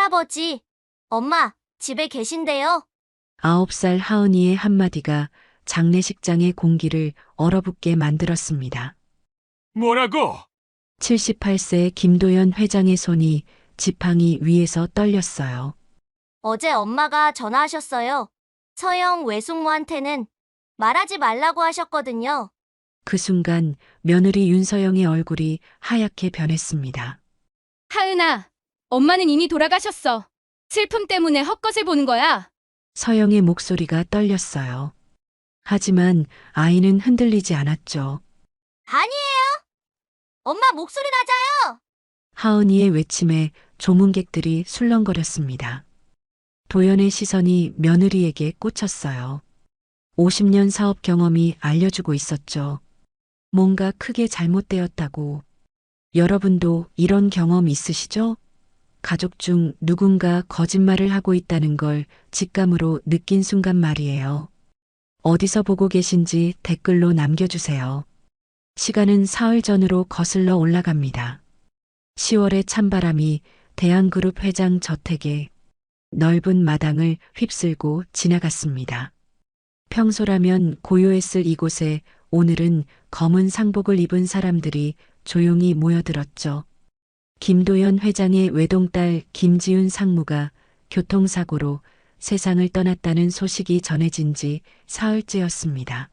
할아버지, 엄마, 집에 계신데요? 9살 하은이의 한마디가 장례식장의 공기를 얼어붙게 만들었습니다. 뭐라고? 78세 김도연 회장의 손이 지팡이 위에서 떨렸어요. 어제 엄마가 전화하셨어요. 서영 외숙모한테는 말하지 말라고 하셨거든요. 그 순간 며느리 윤서영의 얼굴이 하얗게 변했습니다. 하은아, 엄마는 이미 돌아가셨어. 슬픔 때문에 헛것을 보는 거야. 서영의 목소리가 떨렸어요. 하지만 아이는 흔들리지 않았죠. 아니에요. 엄마 목소리 낮아요. 하은이의 외침에 조문객들이 술렁거렸습니다. 도연의 시선이 며느리에게 꽂혔어요. 50년 사업 경험이 알려주고 있었죠. 뭔가 크게 잘못되었다고. 여러분도 이런 경험 있으시죠? 가족 중 누군가 거짓말을 하고 있다는 걸 직감으로 느낀 순간 말이에요. 어디서 보고 계신지 댓글로 남겨주세요. 시간은 사흘 전으로 거슬러 올라갑니다. 10월의 찬바람이 대한그룹 회장 저택에 넓은 마당을 휩쓸고 지나갔습니다. 평소라면 고요했을 이곳에 오늘은 검은 상복을 입은 사람들이 조용히 모여들었죠. 김도연 회장의 외동딸 김지윤 상무가 교통사고로 세상을 떠났다는 소식이 전해진 지 사흘째였습니다.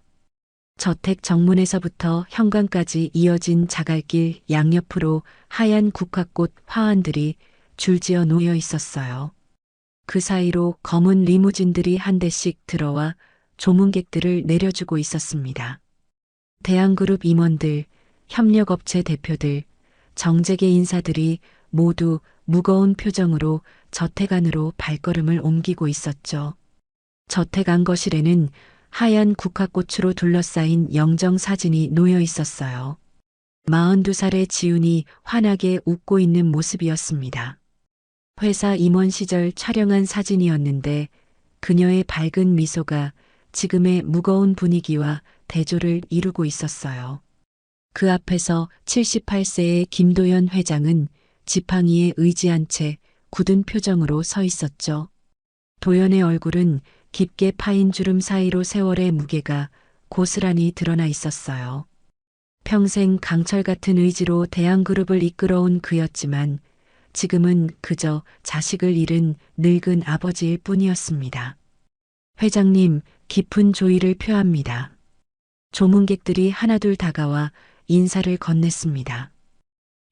저택 정문에서부터 현관까지 이어진 자갈길 양옆으로 하얀 국화꽃 화환들이 줄지어 놓여 있었어요. 그 사이로 검은 리무진들이 한 대씩 들어와 조문객들을 내려주고 있었습니다. 대한그룹 임원들, 협력업체 대표들, 정재계 인사들이 모두 무거운 표정으로 저택 안으로 발걸음을 옮기고 있었죠. 저택 안거실에는 하얀 국화꽃으로 둘러싸인 영정사진이 놓여 있었어요. 42살의 지훈이 환하게 웃고 있는 모습이었습니다. 회사 임원 시절 촬영한 사진이었는데 그녀의 밝은 미소가 지금의 무거운 분위기와 대조를 이루고 있었어요. 그 앞에서 78세의 김도연 회장은 지팡이에 의지한 채 굳은 표정으로 서 있었죠. 도연의 얼굴은 깊게 파인 주름 사이로 세월의 무게가 고스란히 드러나 있었어요. 평생 강철 같은 의지로 대한그룹을 이끌어온 그였지만 지금은 그저 자식을 잃은 늙은 아버지일 뿐이었습니다. 회장님, 깊은 조의를 표합니다. 조문객들이 하나둘 다가와 인사를 건넸습니다.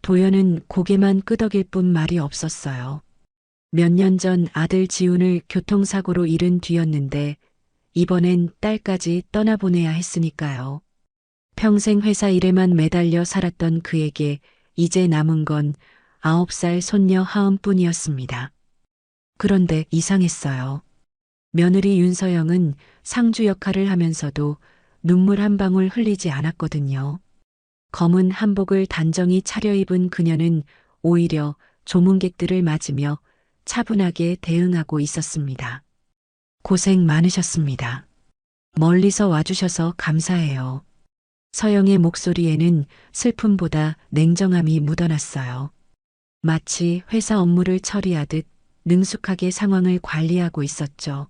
도연은 고개만 끄덕일 뿐 말이 없었어요. 몇 년 전 아들 지훈을 교통사고로 잃은 뒤였는데 이번엔 딸까지 떠나보내야 했으니까요. 평생 회사 일에만 매달려 살았던 그에게 이제 남은 건 9살 손녀 하은뿐이었습니다. 그런데 이상했어요. 며느리 윤서영은 상주 역할을 하면서도 눈물 한 방울 흘리지 않았거든요. 검은 한복을 단정히 차려입은 그녀는 오히려 조문객들을 맞으며 차분하게 대응하고 있었습니다. 고생 많으셨습니다. 멀리서 와주셔서 감사해요. 서영의 목소리에는 슬픔보다 냉정함이 묻어났어요. 마치 회사 업무를 처리하듯 능숙하게 상황을 관리하고 있었죠.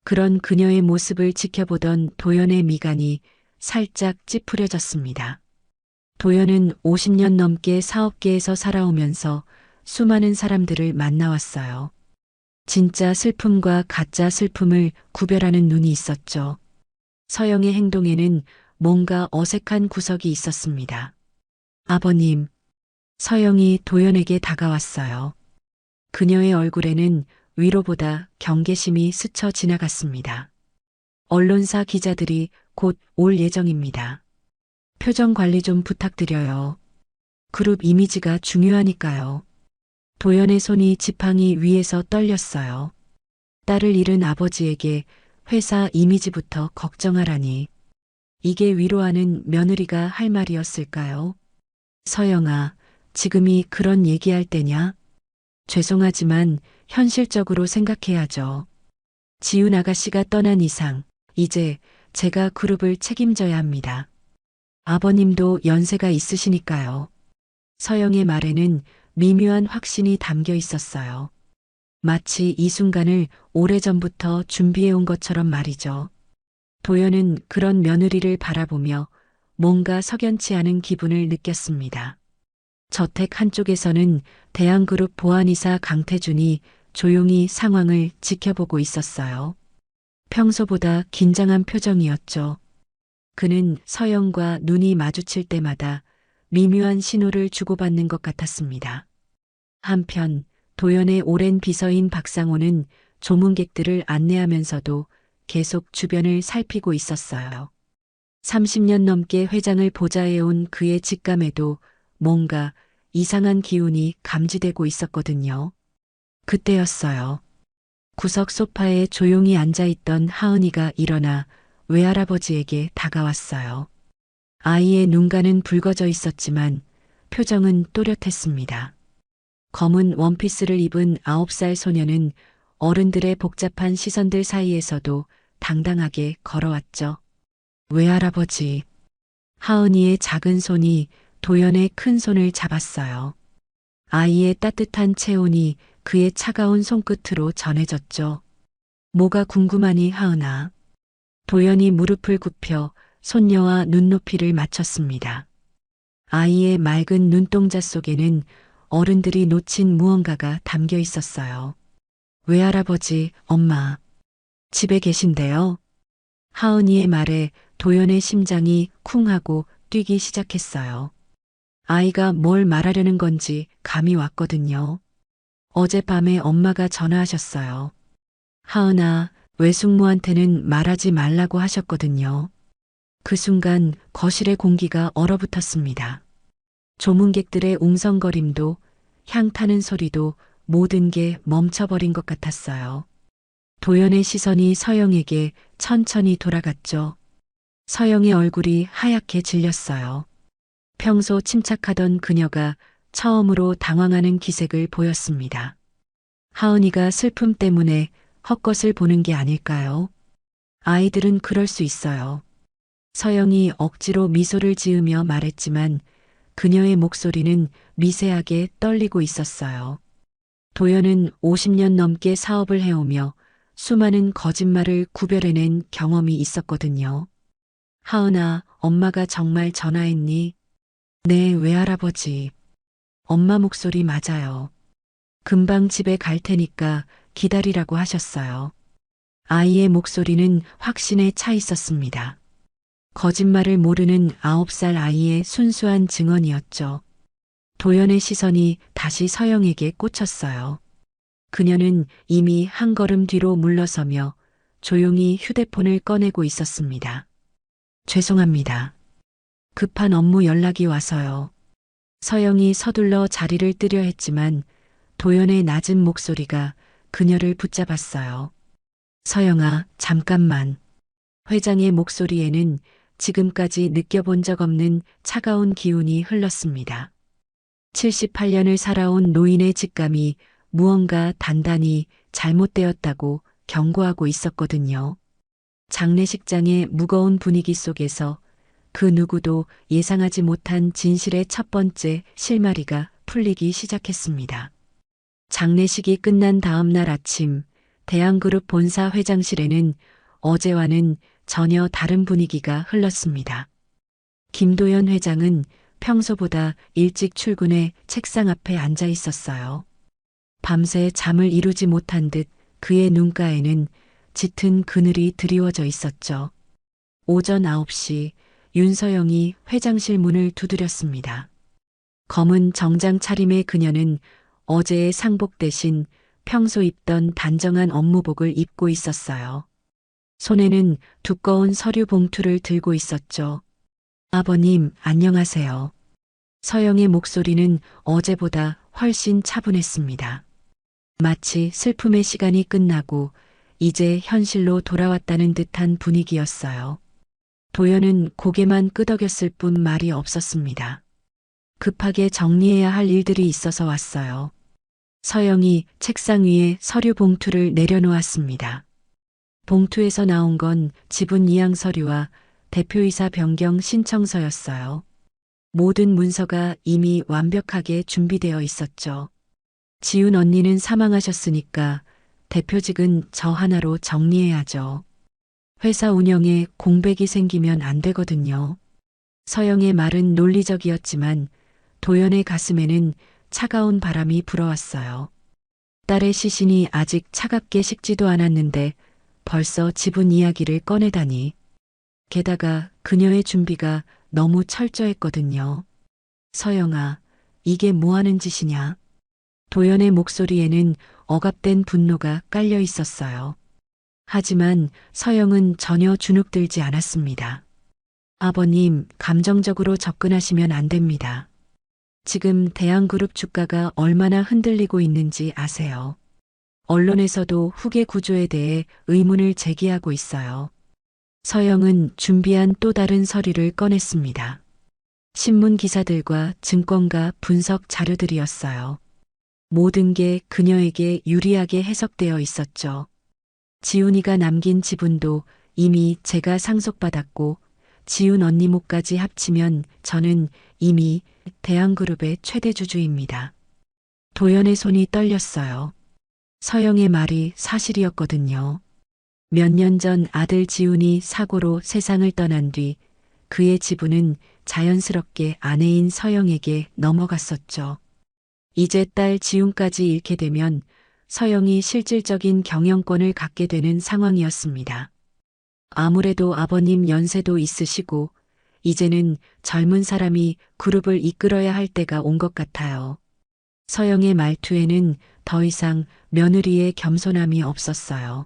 그런 그녀의 모습을 지켜보던 도연의 미간이 살짝 찌푸려졌습니다. 도연은 50년 넘게 사업계에서 살아오면서 수많은 사람들을 만나왔어요. 진짜 슬픔과 가짜 슬픔을 구별하는 눈이 있었죠. 서영의 행동에는 뭔가 어색한 구석이 있었습니다. 아버님, 서영이 도연에게 다가왔어요. 그녀의 얼굴에는 위로보다 경계심이 스쳐 지나갔습니다. 언론사 기자들이 곧 올 예정입니다. 표정 관리 좀 부탁드려요. 그룹 이미지가 중요하니까요. 도연의 손이 지팡이 위에서 떨렸어요. 딸을 잃은 아버지에게 회사 이미지부터 걱정하라니. 이게 위로하는 며느리가 할 말이었을까요? 서영아, 지금이 그런 얘기할 때냐? 죄송하지만 현실적으로 생각해야죠. 지훈 아가씨가 떠난 이상 이제 제가 그룹을 책임져야 합니다. 아버님도 연세가 있으시니까요. 서영의 말에는 미묘한 확신이 담겨 있었어요. 마치 이 순간을 오래전부터 준비해온 것처럼 말이죠. 도연은 그런 며느리를 바라보며 뭔가 석연치 않은 기분을 느꼈습니다. 저택 한쪽에서는 대한그룹 보안이사 강태준이 조용히 상황을 지켜보고 있었어요. 평소보다 긴장한 표정이었죠. 그는 서영과 눈이 마주칠 때마다 미묘한 신호를 주고받는 것 같았습니다. 한편 도연의 오랜 비서인 박상호는 조문객들을 안내하면서도 계속 주변을 살피고 있었어요. 30년 넘게 회장을 보좌해온 그의 직감에도 뭔가 이상한 기운이 감지되고 있었거든요. 그때였어요. 구석 소파에 조용히 앉아있던 하은이가 일어나 외할아버지에게 다가왔어요. 아이의 눈가는 붉어져 있었지만 표정은 또렷했습니다. 검은 원피스를 입은 9살 소녀는 어른들의 복잡한 시선들 사이에서도 당당하게 걸어왔죠. 외할아버지. 하은이의 작은 손이 도연의 큰 손을 잡았어요. 아이의 따뜻한 체온이 그의 차가운 손끝으로 전해졌죠. 뭐가 궁금하니 하은아. 도연이 무릎을 굽혀 손녀와 눈높이를 맞췄습니다. 아이의 맑은 눈동자 속에는 어른들이 놓친 무언가가 담겨 있었어요. 외할아버지, 엄마. 집에 계신데요? 하은이의 말에 도연의 심장이 쿵 하고 뛰기 시작했어요. 아이가 뭘 말하려는 건지 감이 왔거든요. 어젯밤에 엄마가 전화하셨어요. 하은아, 외숙모한테는 말하지 말라고 하셨거든요. 그 순간 거실의 공기가 얼어붙었습니다. 조문객들의 웅성거림도 향 타는 소리도 모든 게 멈춰버린 것 같았어요. 도연의 시선이 서영에게 천천히 돌아갔죠. 서영의 얼굴이 하얗게 질렸어요. 평소 침착하던 그녀가 처음으로 당황하는 기색을 보였습니다. 하은이가 슬픔 때문에 헛것을 보는 게 아닐까요? 아이들은 그럴 수 있어요. 서영이 억지로 미소를 지으며 말했지만 그녀의 목소리는 미세하게 떨리고 있었어요. 도연은 50년 넘게 사업을 해오며 수많은 거짓말을 구별해낸 경험이 있었거든요. 하은아, 엄마가 정말 전화했니? 네, 외할아버지. 엄마 목소리 맞아요. 금방 집에 갈 테니까 기다리라고 하셨어요. 아이의 목소리는 확신에 차 있었습니다. 거짓말을 모르는 9살 아이의 순수한 증언이었죠. 도연의 시선이 다시 서영에게 꽂혔어요. 그녀는 이미 한 걸음 뒤로 물러서며 조용히 휴대폰을 꺼내고 있었습니다. 죄송합니다. 급한 업무 연락이 와서요. 서영이 서둘러 자리를 뜨려 했지만 도연의 낮은 목소리가 그녀를 붙잡았어요. 서영아, 잠깐만. 회장의 목소리에는 지금까지 느껴본 적 없는 차가운 기운이 흘렀습니다. 78년을 살아온 노인의 직감이 무언가 단단히 잘못되었다고 경고하고 있었거든요. 장례식장의 무거운 분위기 속에서 그 누구도 예상하지 못한 진실의 첫 번째 실마리가 풀리기 시작했습니다. 장례식이 끝난 다음 날 아침, 대한그룹 본사 회장실에는 어제와는 전혀 다른 분위기가 흘렀습니다. 김도연 회장은 평소보다 일찍 출근해 책상 앞에 앉아 있었어요. 밤새 잠을 이루지 못한 듯 그의 눈가에는 짙은 그늘이 드리워져 있었죠. 오전 9시 윤서영이 회장실 문을 두드렸습니다. 검은 정장 차림의 그녀는 어제의 상복 대신 평소 입던 단정한 업무복을 입고 있었어요. 손에는 두꺼운 서류 봉투를 들고 있었죠. 아버님, 안녕하세요. 서영의 목소리는 어제보다 훨씬 차분했습니다. 마치 슬픔의 시간이 끝나고 이제 현실로 돌아왔다는 듯한 분위기였어요. 도연은 고개만 끄덕였을 뿐 말이 없었습니다. 급하게 정리해야 할 일들이 있어서 왔어요. 서영이 책상 위에 서류 봉투를 내려놓았습니다. 봉투에서 나온 건 지분 이양 서류와 대표이사 변경 신청서였어요. 모든 문서가 이미 완벽하게 준비되어 있었죠. 지훈 언니는 사망하셨으니까 대표직은 저 하나로 정리해야죠. 회사 운영에 공백이 생기면 안 되거든요. 서영의 말은 논리적이었지만 도연의 가슴에는 차가운 바람이 불어왔어요. 딸의 시신이 아직 차갑게 식지도 않았는데 벌써 지분 이야기를 꺼내다니. 게다가 그녀의 준비가 너무 철저했거든요. 서영아, 이게 뭐 하는 짓이냐? 도연의 목소리에는 억압된 분노가 깔려 있었어요. 하지만 서영은 전혀 주눅들지 않았습니다. 아버님, 감정적으로 접근하시면 안 됩니다. 지금 대한그룹 주가가 얼마나 흔들리고 있는지 아세요? 언론에서도 후계 구조에 대해 의문을 제기하고 있어요. 서영은 준비한 또 다른 서류를 꺼냈습니다. 신문 기사들과 증권가 분석 자료들이었어요. 모든 게 그녀에게 유리하게 해석되어 있었죠. 지훈이가 남긴 지분도 이미 제가 상속받았고 지훈 언니 몫까지 합치면 저는 이미 대한그룹의 최대 주주입니다. 도연의 손이 떨렸어요. 서영의 말이 사실이었거든요. 몇 년 전 아들 지훈이 사고로 세상을 떠난 뒤 그의 지분은 자연스럽게 아내인 서영에게 넘어갔었죠. 이제 딸 지훈까지 잃게 되면 서영이 실질적인 경영권을 갖게 되는 상황이었습니다. 아무래도 아버님 연세도 있으시고 이제는 젊은 사람이 그룹을 이끌어야 할 때가 온 것 같아요. 서영의 말투에는 더 이상 며느리의 겸손함이 없었어요.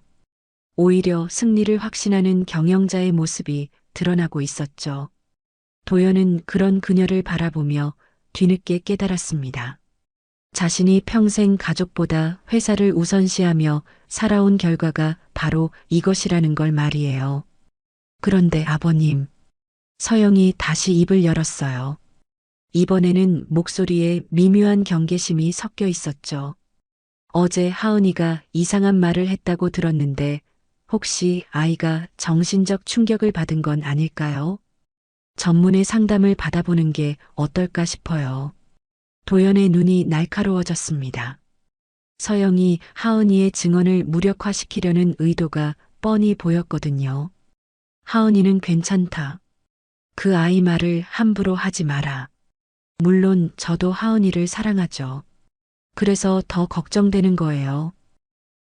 오히려 승리를 확신하는 경영자의 모습이 드러나고 있었죠. 도연은 그런 그녀를 바라보며 뒤늦게 깨달았습니다. 자신이 평생 가족보다 회사를 우선시하며 살아온 결과가 바로 이것이라는 걸 말이에요. 그런데 아버님, 서영이 다시 입을 열었어요. 이번에는 목소리에 미묘한 경계심이 섞여 있었죠. 어제 하은이가 이상한 말을 했다고 들었는데 혹시 아이가 정신적 충격을 받은 건 아닐까요? 전문의 상담을 받아보는 게 어떨까 싶어요. 도연의 눈이 날카로워졌습니다. 서영이 하은이의 증언을 무력화시키려는 의도가 뻔히 보였거든요. 하은이는 괜찮다. 그 아이 말을 함부로 하지 마라. 물론 저도 하은이를 사랑하죠. 그래서 더 걱정되는 거예요.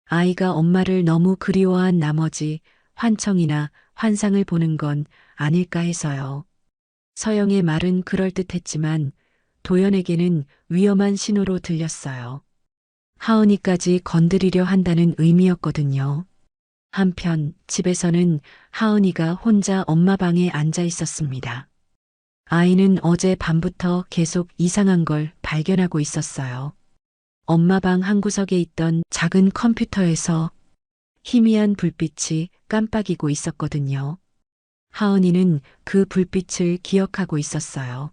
아이가 엄마를 너무 그리워한 나머지 환청이나 환상을 보는 건 아닐까 해서요. 서영의 말은 그럴듯했지만 도연에게는 위험한 신호로 들렸어요. 하은이까지 건드리려 한다는 의미였거든요. 한편 집에서는 하은이가 혼자 엄마 방에 앉아 있었습니다. 아이는 어제 밤부터 계속 이상한 걸 발견하고 있었어요. 엄마 방 한 구석에 있던 작은 컴퓨터에서 희미한 불빛이 깜빡이고 있었거든요. 하은이는 그 불빛을 기억하고 있었어요.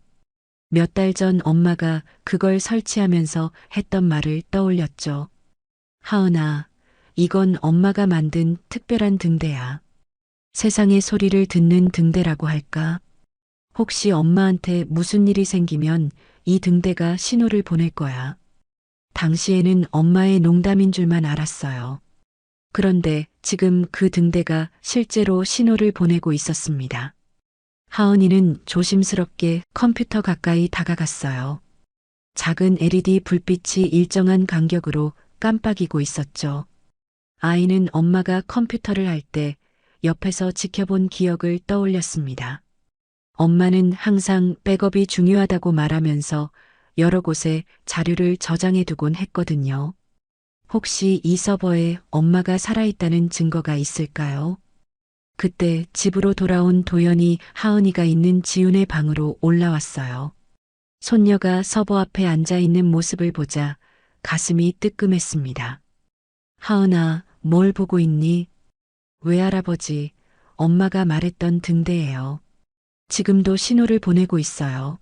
몇 달 전 엄마가 그걸 설치하면서 했던 말을 떠올렸죠. 하은아, 이건 엄마가 만든 특별한 등대야. 세상의 소리를 듣는 등대라고 할까? 혹시 엄마한테 무슨 일이 생기면 이 등대가 신호를 보낼 거야. 당시에는 엄마의 농담인 줄만 알았어요. 그런데 지금 그 등대가 실제로 신호를 보내고 있었습니다. 하은이는 조심스럽게 컴퓨터 가까이 다가갔어요. 작은 LED 불빛이 일정한 간격으로 깜빡이고 있었죠. 아이는 엄마가 컴퓨터를 할 때 옆에서 지켜본 기억을 떠올렸습니다. 엄마는 항상 백업이 중요하다고 말하면서 여러 곳에 자료를 저장해 두곤 했거든요. 혹시 이 서버에 엄마가 살아있다는 증거가 있을까요? 그때 집으로 돌아온 도연이 하은이가 있는 지훈의 방으로 올라왔어요. 손녀가 서버 앞에 앉아 있는 모습을 보자 가슴이 뜨끔했습니다. 하은아, 뭘 보고 있니? 외할아버지, 엄마가 말했던 등대예요. 지금도 신호를 보내고 있어요.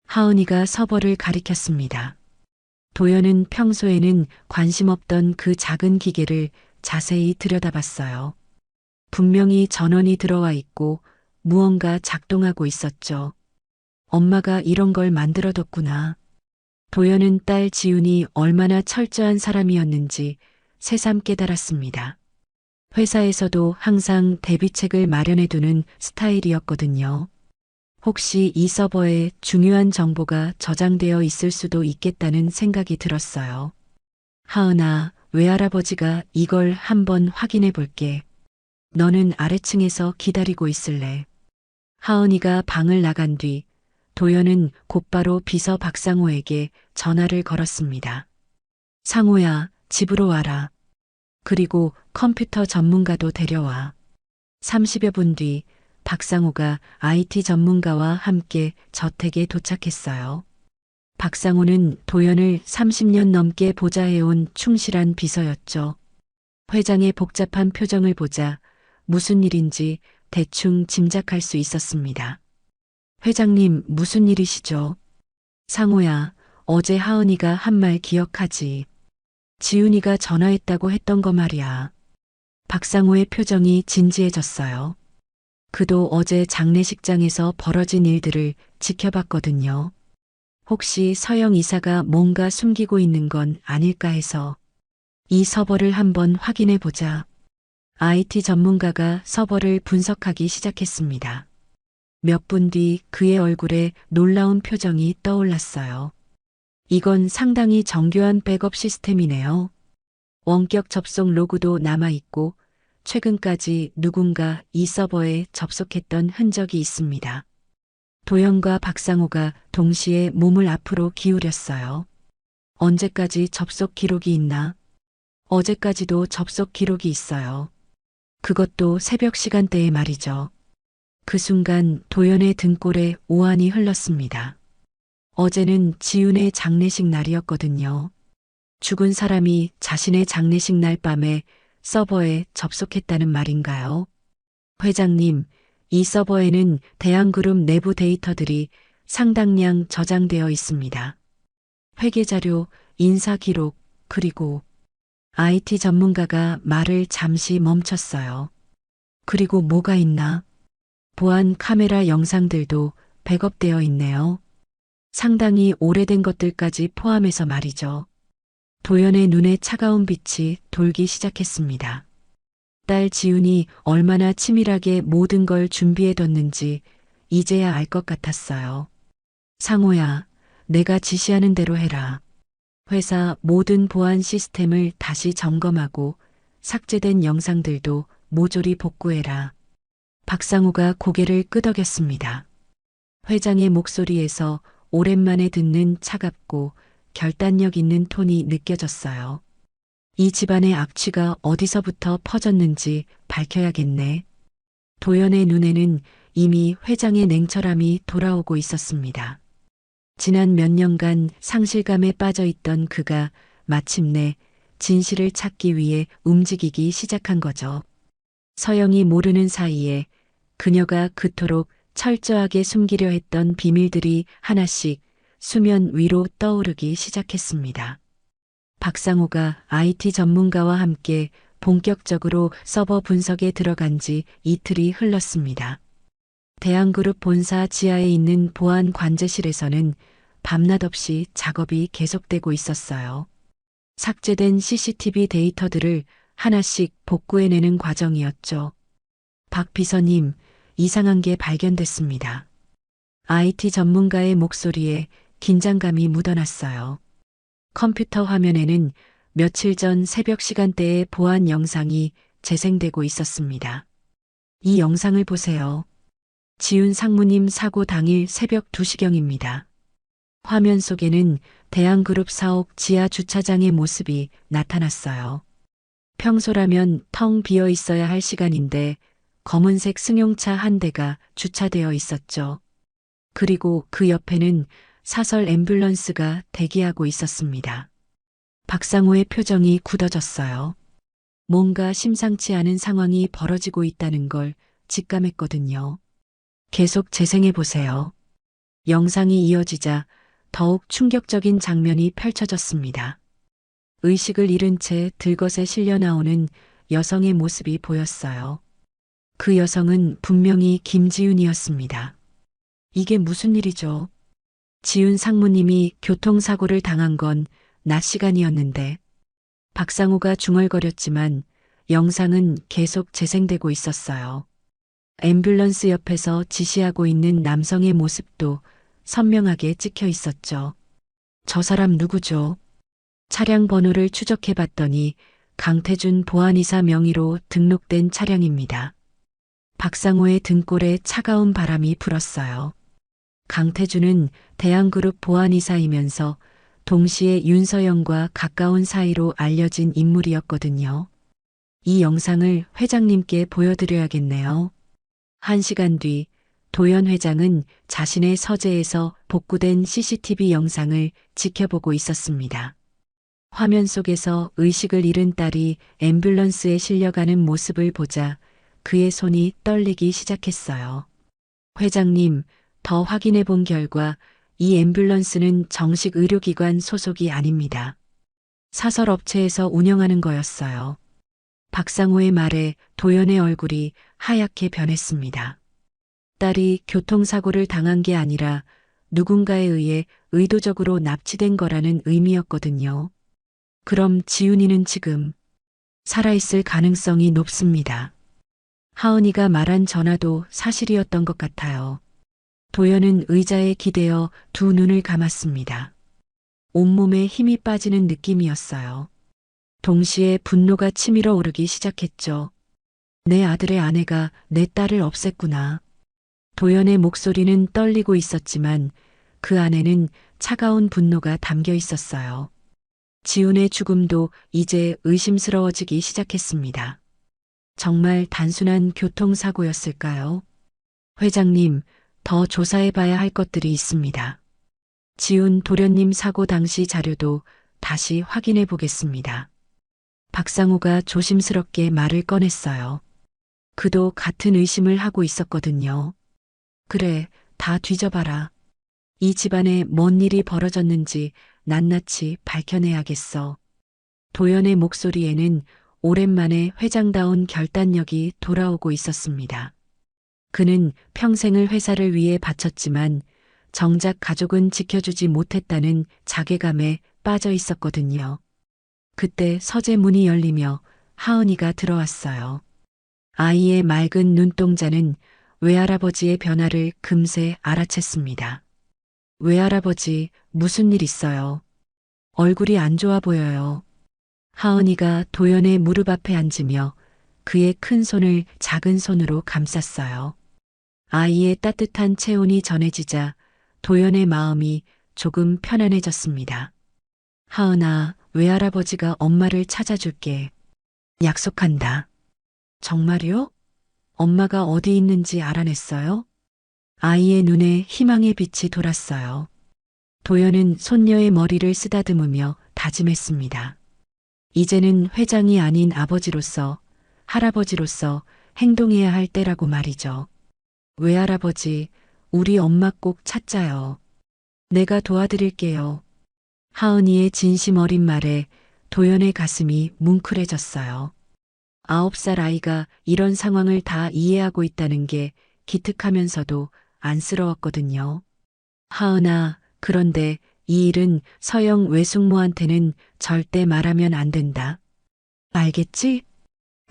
하은이가 서버를 가리켰습니다. 도연은 평소에는 관심 없던 그 작은 기계를 자세히 들여다봤어요. 분명히 전원이 들어와 있고 무언가 작동하고 있었죠. 엄마가 이런 걸 만들어뒀구나. 도연은 딸 지훈이 얼마나 철저한 사람이었는지 새삼 깨달았습니다. 회사에서도 항상 대비책을 마련해두는 스타일이었거든요. 혹시 이 서버에 중요한 정보가 저장되어 있을 수도 있겠다는 생각이 들었어요. 하은아, 외할아버지가 이걸 한번 확인해 볼게. 너는 아래층에서 기다리고 있을래. 하은이가 방을 나간 뒤 도연은 곧바로 비서 박상호에게 전화를 걸었습니다. 상호야, 집으로 와라. 그리고 컴퓨터 전문가도 데려와. 30여 분 뒤 박상호가 IT 전문가와 함께 저택에 도착했어요. 박상호는 도연을 30년 넘게 보좌해온 충실한 비서였죠. 회장의 복잡한 표정을 보자 무슨 일인지 대충 짐작할 수 있었습니다. 회장님, 무슨 일이시죠? 상호야, 어제 하은이가 한 말 기억하지? 지훈이가 전화했다고 했던 거 말이야. 박상호의 표정이 진지해졌어요. 그도 어제 장례식장에서 벌어진 일들을 지켜봤거든요. 혹시 서영 이사가 뭔가 숨기고 있는 건 아닐까 해서 이 서버를 한번 확인해 보자. IT 전문가가 서버를 분석하기 시작했습니다. 몇 분 뒤 그의 얼굴에 놀라운 표정이 떠올랐어요. 이건 상당히 정교한 백업 시스템이네요. 원격 접속 로그도 남아있고 최근까지 누군가 이 서버에 접속했던 흔적이 있습니다. 도연과 박상호가 동시에 몸을 앞으로 기울였어요. 언제까지 접속 기록이 있나? 어제까지도 접속 기록이 있어요. 그것도 새벽 시간대에 말이죠. 그 순간 도연의 등골에 오한이 흘렀습니다. 어제는 지훈의 장례식 날이었거든요. 죽은 사람이 자신의 장례식 날 밤에 서버에 접속했다는 말인가요? 회장님, 이 서버에는 대한그룹 내부 데이터들이 상당량 저장되어 있습니다. 회계자료, 인사기록, 그리고 IT 전문가가 말을 잠시 멈췄어요. 그리고 뭐가 있나? 보안 카메라 영상들도 백업되어 있네요. 상당히 오래된 것들까지 포함해서 말이죠. 도연의 눈에 차가운 빛이 돌기 시작했습니다. 딸 지훈이 얼마나 치밀하게 모든 걸 준비해뒀는지 이제야 알 것 같았어요. 상호야, 내가 지시하는 대로 해라. 회사 모든 보안 시스템을 다시 점검하고 삭제된 영상들도 모조리 복구해라. 박상우가 고개를 끄덕였습니다. 회장의 목소리에서 오랜만에 듣는 차갑고 결단력 있는 톤이 느껴졌어요. 이 집안의 악취가 어디서부터 퍼졌는지 밝혀야겠네. 도연의 눈에는 이미 회장의 냉철함이 돌아오고 있었습니다. 지난 몇 년간 상실감에 빠져 있던 그가 마침내 진실을 찾기 위해 움직이기 시작한 거죠. 서영이 모르는 사이에 그녀가 그토록 철저하게 숨기려 했던 비밀들이 하나씩 수면 위로 떠오르기 시작했습니다. 박상호가 IT 전문가와 함께 본격적으로 서버 분석에 들어간 지 이틀이 흘렀습니다. 대한그룹 본사 지하에 있는 보안 관제실에서는 밤낮 없이 작업이 계속되고 있었어요. 삭제된 CCTV 데이터들을 하나씩 복구해내는 과정이었죠. 박 비서님, 이상한 게 발견됐습니다. IT 전문가의 목소리에 긴장감이 묻어났어요. 컴퓨터 화면에는 며칠 전 새벽 시간대의 보안 영상이 재생되고 있었습니다. 이 영상을 보세요. 지훈 상무님 사고 당일 새벽 2시경입니다. 화면 속에는 대한그룹 사옥 지하 주차장의 모습이 나타났어요. 평소라면 텅 비어 있어야 할 시간인데 검은색 승용차 한 대가 주차되어 있었죠. 그리고 그 옆에는 사설 앰뷸런스가 대기하고 있었습니다. 박상호의 표정이 굳어졌어요. 뭔가 심상치 않은 상황이 벌어지고 있다는 걸 직감했거든요. 계속 재생해 보세요. 영상이 이어지자 더욱 충격적인 장면이 펼쳐졌습니다. 의식을 잃은 채 들것에 실려 나오는 여성의 모습이 보였어요. 그 여성은 분명히 김지윤이었습니다. 이게 무슨 일이죠? 지훈 상무님이 교통사고를 당한 건 낮 시간이었는데 박상우가 중얼거렸지만 영상은 계속 재생되고 있었어요. 앰뷸런스 옆에서 지시하고 있는 남성의 모습도 선명하게 찍혀 있었죠. 저 사람 누구죠? 차량 번호를 추적해 봤더니 강태준 보안이사 명의로 등록된 차량입니다. 박상우의 등골에 차가운 바람이 불었어요. 강태준은 대한그룹 보안이사이면서 동시에 윤서영과 가까운 사이로 알려진 인물이었거든요. 이 영상을 회장님께 보여드려야겠네요. 1시간 뒤 도연 회장은 자신의 서재에서 복구된 CCTV 영상을 지켜보고 있었습니다. 화면 속에서 의식을 잃은 딸이 앰뷸런스에 실려가는 모습을 보자 그의 손이 떨리기 시작했어요. 회장님, 더 확인해 본 결과 이 앰뷸런스는 정식 의료기관 소속이 아닙니다. 사설업체에서 운영하는 거였어요. 박상호의 말에 도연의 얼굴이 하얗게 변했습니다. 딸이 교통사고를 당한 게 아니라 누군가에 의해 의도적으로 납치된 거라는 의미였거든요. 그럼 지훈이는 지금 살아있을 가능성이 높습니다. 하은이가 말한 전화도 사실이었던 것 같아요. 도연은 의자에 기대어 두 눈을 감았습니다. 온몸에 힘이 빠지는 느낌이었어요. 동시에 분노가 치밀어 오르기 시작했죠. 내 아들의 아내가 내 딸을 없앴구나. 도연의 목소리는 떨리고 있었지만 그 안에는 차가운 분노가 담겨 있었어요. 지훈의 죽음도 이제 의심스러워지기 시작했습니다. 정말 단순한 교통사고였을까요? 회장님, 더 조사해봐야 할 것들이 있습니다. 지훈 도련님 사고 당시 자료도 다시 확인해 보겠습니다. 박상우가 조심스럽게 말을 꺼냈어요. 그도 같은 의심을 하고 있었거든요. 그래, 다 뒤져봐라. 이 집안에 뭔 일이 벌어졌는지 낱낱이 밝혀내야겠어. 도연의 목소리에는 오랜만에 회장다운 결단력이 돌아오고 있었습니다. 그는 평생을 회사를 위해 바쳤지만 정작 가족은 지켜주지 못했다는 자괴감에 빠져 있었거든요. 그때 서재 문이 열리며 하은이가 들어왔어요. 아이의 맑은 눈동자는 외할아버지의 변화를 금세 알아챘습니다. 외할아버지, 무슨 일 있어요? 얼굴이 안 좋아 보여요. 하은이가 도연의 무릎 앞에 앉으며 그의 큰 손을 작은 손으로 감쌌어요. 아이의 따뜻한 체온이 전해지자 도연의 마음이 조금 편안해졌습니다. 하은아, 외할아버지가 엄마를 찾아줄게. 약속한다. 정말요? 엄마가 어디 있는지 알아냈어요? 아이의 눈에 희망의 빛이 돌았어요. 도연은 손녀의 머리를 쓰다듬으며 다짐했습니다. 이제는 회장이 아닌 아버지로서, 할아버지로서 행동해야 할 때라고 말이죠. 외할아버지, 우리 엄마 꼭 찾자요. 내가 도와드릴게요. 하은이의 진심 어린 말에 도연의 가슴이 뭉클해졌어요. 9살 아이가 이런 상황을 다 이해하고 있다는 게 기특하면서도 안쓰러웠거든요. 하은아, 그런데 이 일은 서영 외숙모한테는 절대 말하면 안 된다. 알겠지?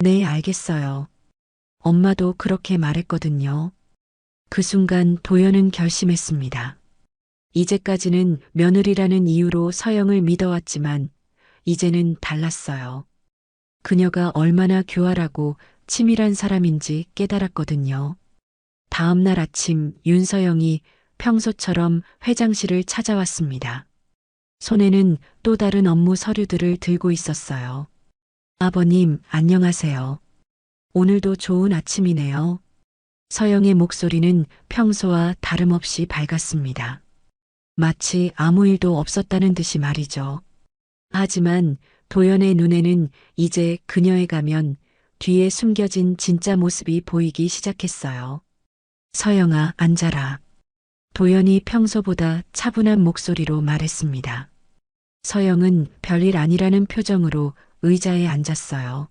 네, 알겠어요. 엄마도 그렇게 말했거든요. 그 순간 도연은 결심했습니다. 이제까지는 며느리라는 이유로 서영을 믿어왔지만 이제는 달랐어요. 그녀가 얼마나 교활하고 치밀한 사람인지 깨달았거든요. 다음 날 아침 윤서영이 평소처럼 회장실을 찾아왔습니다. 손에는 또 다른 업무 서류들을 들고 있었어요. 아버님, 안녕하세요. 오늘도 좋은 아침이네요. 서영의 목소리는 평소와 다름없이 밝았습니다. 마치 아무 일도 없었다는 듯이 말이죠. 하지만 도연의 눈에는 이제 그녀에 가면 뒤에 숨겨진 진짜 모습이 보이기 시작했어요. 서영아, 앉아라. 도연이 평소보다 차분한 목소리로 말했습니다. 서영은 별일 아니라는 표정으로 의자에 앉았어요.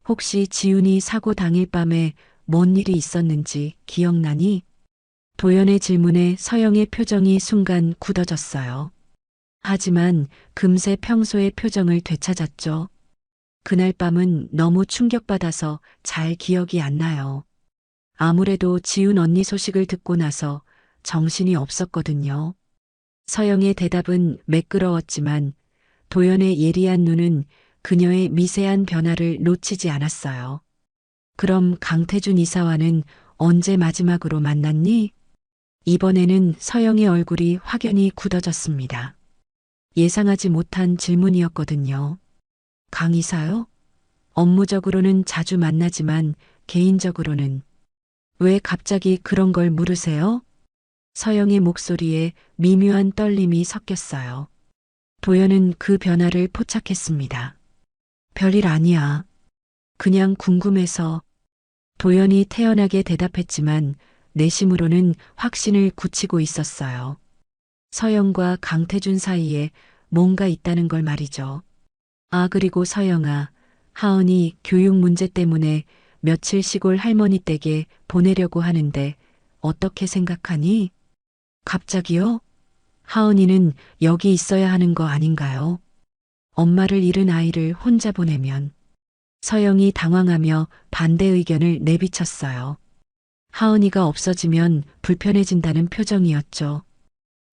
혹시 지훈이 사고 당일 밤에 뭔 일이 있었는지 기억나니? 도연의 질문에 서영의 표정이 순간 굳어졌어요. 하지만 금세 평소의 표정을 되찾았죠. 그날 밤은 너무 충격받아서 잘 기억이 안 나요. 아무래도 지훈 언니 소식을 듣고 나서 정신이 없었거든요. 서영의 대답은 매끄러웠지만 도연의 예리한 눈은 그녀의 미세한 변화를 놓치지 않았어요. 그럼 강태준 이사와는 언제 마지막으로 만났니? 이번에는 서영의 얼굴이 확연히 굳어졌습니다. 예상하지 못한 질문이었거든요. 강 이사요? 업무적으로는 자주 만나지만 개인적으로는 왜 갑자기 그런 걸 물으세요? 서영의 목소리에 미묘한 떨림이 섞였어요. 도연은 그 변화를 포착했습니다. 별일 아니야. 그냥 궁금해서. 도연이 태연하게 대답했지만 내심으로는 확신을 굳히고 있었어요. 서영과 강태준 사이에 뭔가 있다는 걸 말이죠. 아, 그리고 서영아, 하은이 교육 문제 때문에 며칠 시골 할머니 댁에 보내려고 하는데 어떻게 생각하니? 갑자기요? 하은이는 여기 있어야 하는 거 아닌가요? 엄마를 잃은 아이를 혼자 보내면. 서영이 당황하며 반대 의견을 내비쳤어요. 하은이가 없어지면 불편해진다는 표정이었죠.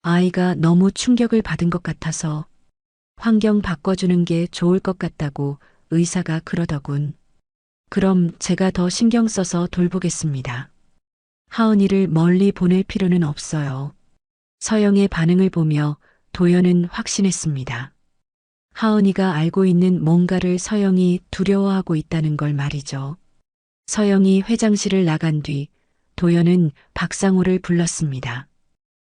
아이가 너무 충격을 받은 것 같아서 환경 바꿔주는 게 좋을 것 같다고 의사가 그러더군. 그럼 제가 더 신경 써서 돌보겠습니다. 하은이를 멀리 보낼 필요는 없어요. 서영의 반응을 보며 도연은 확신했습니다. 하은이가 알고 있는 뭔가를 서영이 두려워하고 있다는 걸 말이죠. 서영이 회장실을 나간 뒤 도연은 박상호를 불렀습니다.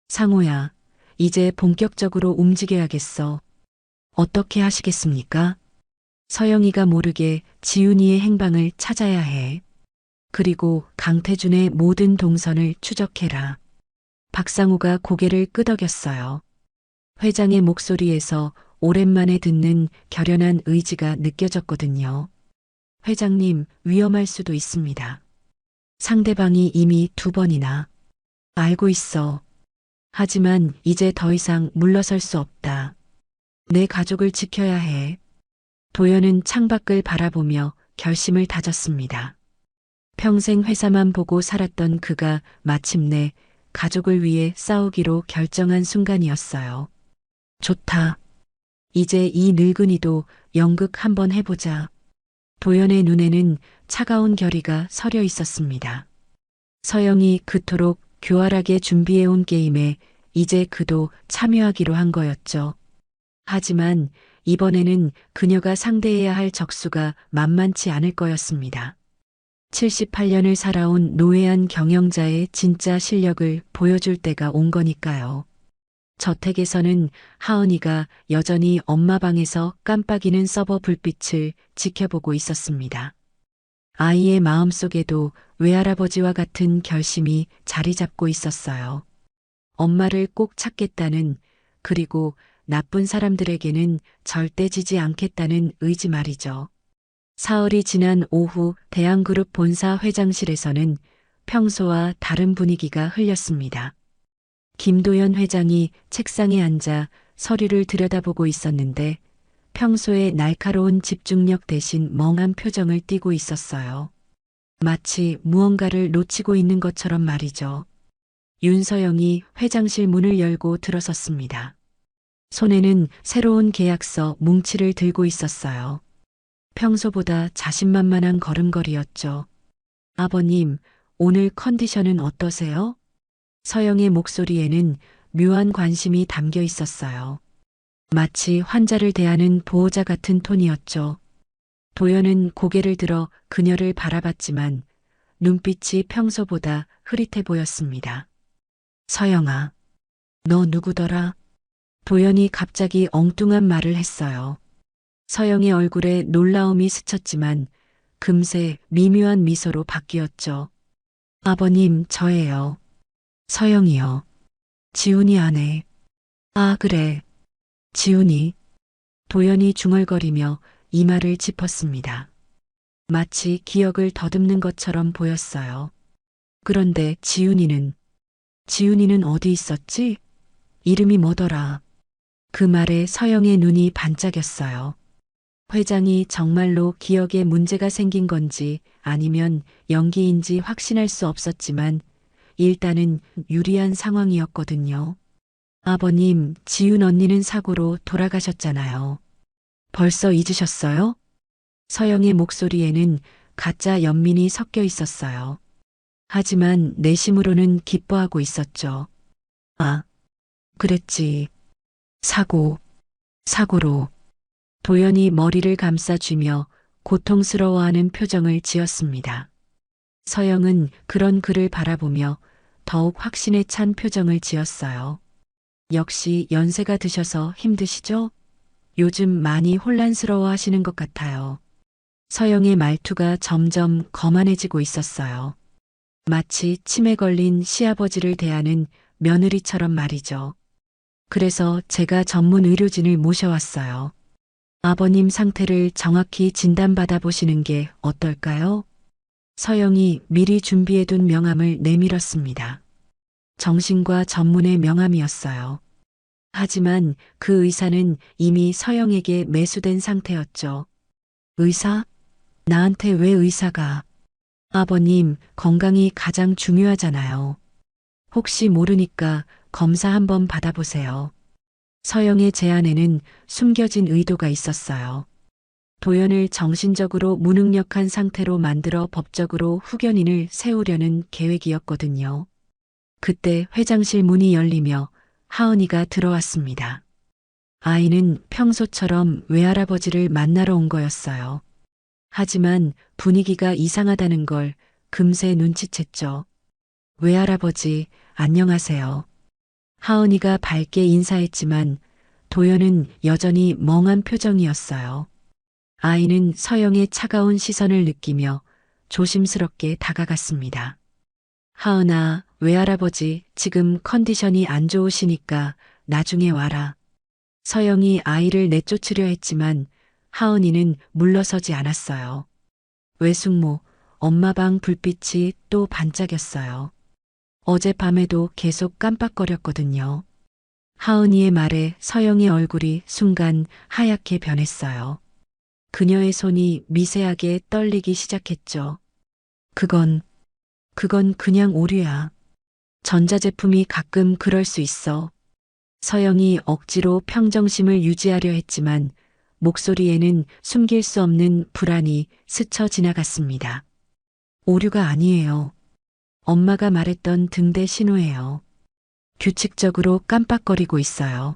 상호야, 이제 본격적으로 움직여야겠어. 어떻게 하시겠습니까? 서영이가 모르게 지훈이의 행방을 찾아야 해. 그리고 강태준의 모든 동선을 추적해라. 박상우가 고개를 끄덕였어요. 회장의 목소리에서 오랜만에 듣는 결연한 의지가 느껴졌거든요. 회장님, 위험할 수도 있습니다. 상대방이 이미 2번이나 알고 있어. 하지만 이제 더 이상 물러설 수 없다. 내 가족을 지켜야 해. 도연은 창밖을 바라보며 결심을 다졌습니다. 평생 회사만 보고 살았던 그가 마침내 가족을 위해 싸우기로 결정한 순간이었어요. 좋다. 이제 이 늙은이도 연극 한번 해보자. 도연의 눈에는 차가운 결의가 서려 있었습니다. 서영이 그토록 교활하게 준비해온 게임에 이제 그도 참여하기로 한 거였죠. 하지만 이번에는 그녀가 상대해야 할 적수가 만만치 않을 거였습니다. 78년을 살아온 노회한 경영자의 진짜 실력을 보여줄 때가 온 거니까요. 저택에서는 하은이가 여전히 엄마 방에서 깜빡이는 서버 불빛을 지켜보고 있었습니다. 아이의 마음속에도 외할아버지와 같은 결심이 자리 잡고 있었어요. 엄마를 꼭 찾겠다는, 그리고 나쁜 사람들에게는 절대 지지 않겠다는 의지 말이죠. 사흘이 지난 오후 대한그룹 본사 회장실에서는 평소와 다른 분위기가 흘렸습니다. 김도연 회장이 책상에 앉아 서류를 들여다보고 있었는데 평소의 날카로운 집중력 대신 멍한 표정을 띠고 있었어요. 마치 무언가를 놓치고 있는 것처럼 말이죠. 윤서영이 회장실 문을 열고 들어섰습니다. 손에는 새로운 계약서 뭉치를 들고 있었어요. 평소보다 자신만만한 걸음걸이였죠. 아버님, 오늘 컨디션은 어떠세요? 서영의 목소리에는 묘한 관심이 담겨 있었어요. 마치 환자를 대하는 보호자 같은 톤이었죠. 도연은 고개를 들어 그녀를 바라봤지만 눈빛이 평소보다 흐릿해 보였습니다. 서영아, 너 누구더라? 도연이 갑자기 엉뚱한 말을 했어요. 서영의 얼굴에 놀라움이 스쳤지만 금세 미묘한 미소로 바뀌었죠. 아버님, 저예요. 서영이요. 지훈이 아내. 아, 그래. 지훈이. 도연이 중얼거리며 이마를 짚었습니다. 마치 기억을 더듬는 것처럼 보였어요. 그런데 지훈이는 지훈이는 어디 있었지? 이름이 뭐더라? 그 말에 서영의 눈이 반짝였어요. 회장이 정말로 기억에 문제가 생긴 건지 아니면 연기인지 확신할 수 없었지만 일단은 유리한 상황이었거든요. 아버님, 지훈 언니는 사고로 돌아가셨잖아요. 벌써 잊으셨어요? 서영의 목소리에는 가짜 연민이 섞여 있었어요. 하지만 내심으로는 기뻐하고 있었죠. 아, 그랬지. 사고로. 도연이 머리를 감싸쥐며 고통스러워하는 표정을 지었습니다. 서영은 그런 그를 바라보며 더욱 확신에 찬 표정을 지었어요. 역시 연세가 드셔서 힘드시죠? 요즘 많이 혼란스러워 하시는 것 같아요. 서영의 말투가 점점 거만해지고 있었어요. 마치 치매 걸린 시아버지를 대하는 며느리처럼 말이죠. 그래서 제가 전문 의료진을 모셔왔어요. 아버님 상태를 정확히 진단받아 보시는 게 어떨까요? 서영이 미리 준비해둔 명함을 내밀었습니다. 정신과 전문의 명함이었어요. 하지만 그 의사는 이미 서영에게 매수된 상태였죠. 의사? 나한테 왜 의사가? 아버님, 건강이 가장 중요하잖아요. 혹시 모르니까 검사 한번 받아보세요. 서영의 제안에는 숨겨진 의도가 있었어요. 도연을 정신적으로 무능력한 상태로 만들어 법적으로 후견인을 세우려는 계획이었거든요. 그때 회장실 문이 열리며 하은이가 들어왔습니다. 아이는 평소처럼 외할아버지를 만나러 온 거였어요. 하지만 분위기가 이상하다는 걸 금세 눈치챘죠. 외할아버지, 안녕하세요. 하은이가 밝게 인사했지만 도연은 여전히 멍한 표정이었어요. 아이는 서영의 차가운 시선을 느끼며 조심스럽게 다가갔습니다. 하은아, 외할아버지 지금 컨디션이 안 좋으시니까 나중에 와라. 서영이 아이를 내쫓으려 했지만 하은이는 물러서지 않았어요. 외숙모, 엄마 방 불빛이 또 반짝였어요. 어젯밤에도 계속 깜빡거렸거든요. 하은이의 말에 서영의 얼굴이 순간 하얗게 변했어요. 그녀의 손이 미세하게 떨리기 시작했죠. 그건 그냥 오류야. 전자제품이 가끔 그럴 수 있어. 서영이 억지로 평정심을 유지하려 했지만 목소리에는 숨길 수 없는 불안이 스쳐 지나갔습니다. 오류가 아니에요. 엄마가 말했던 등대 신호예요. 규칙적으로 깜빡거리고 있어요.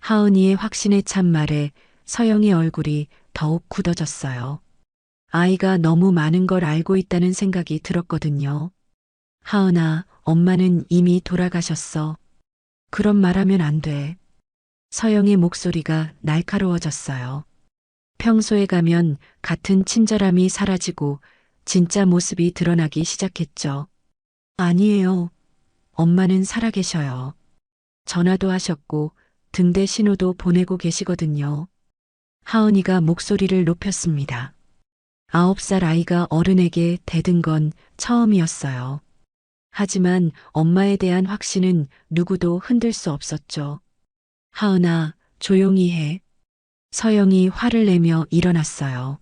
하은이의 확신에 찬 말에 서영의 얼굴이 더욱 굳어졌어요. 아이가 너무 많은 걸 알고 있다는 생각이 들었거든요. 하은아, 엄마는 이미 돌아가셨어. 그런 말하면 안 돼. 서영의 목소리가 날카로워졌어요. 평소에 가면 같은 친절함이 사라지고 진짜 모습이 드러나기 시작했죠. 아니에요. 엄마는 살아계셔요. 전화도 하셨고 등대 신호도 보내고 계시거든요. 하은이가 목소리를 높였습니다. 9살 아이가 어른에게 대든 건 처음이었어요. 하지만 엄마에 대한 확신은 누구도 흔들 수 없었죠. 하은아, 조용히 해. 서영이 화를 내며 일어났어요.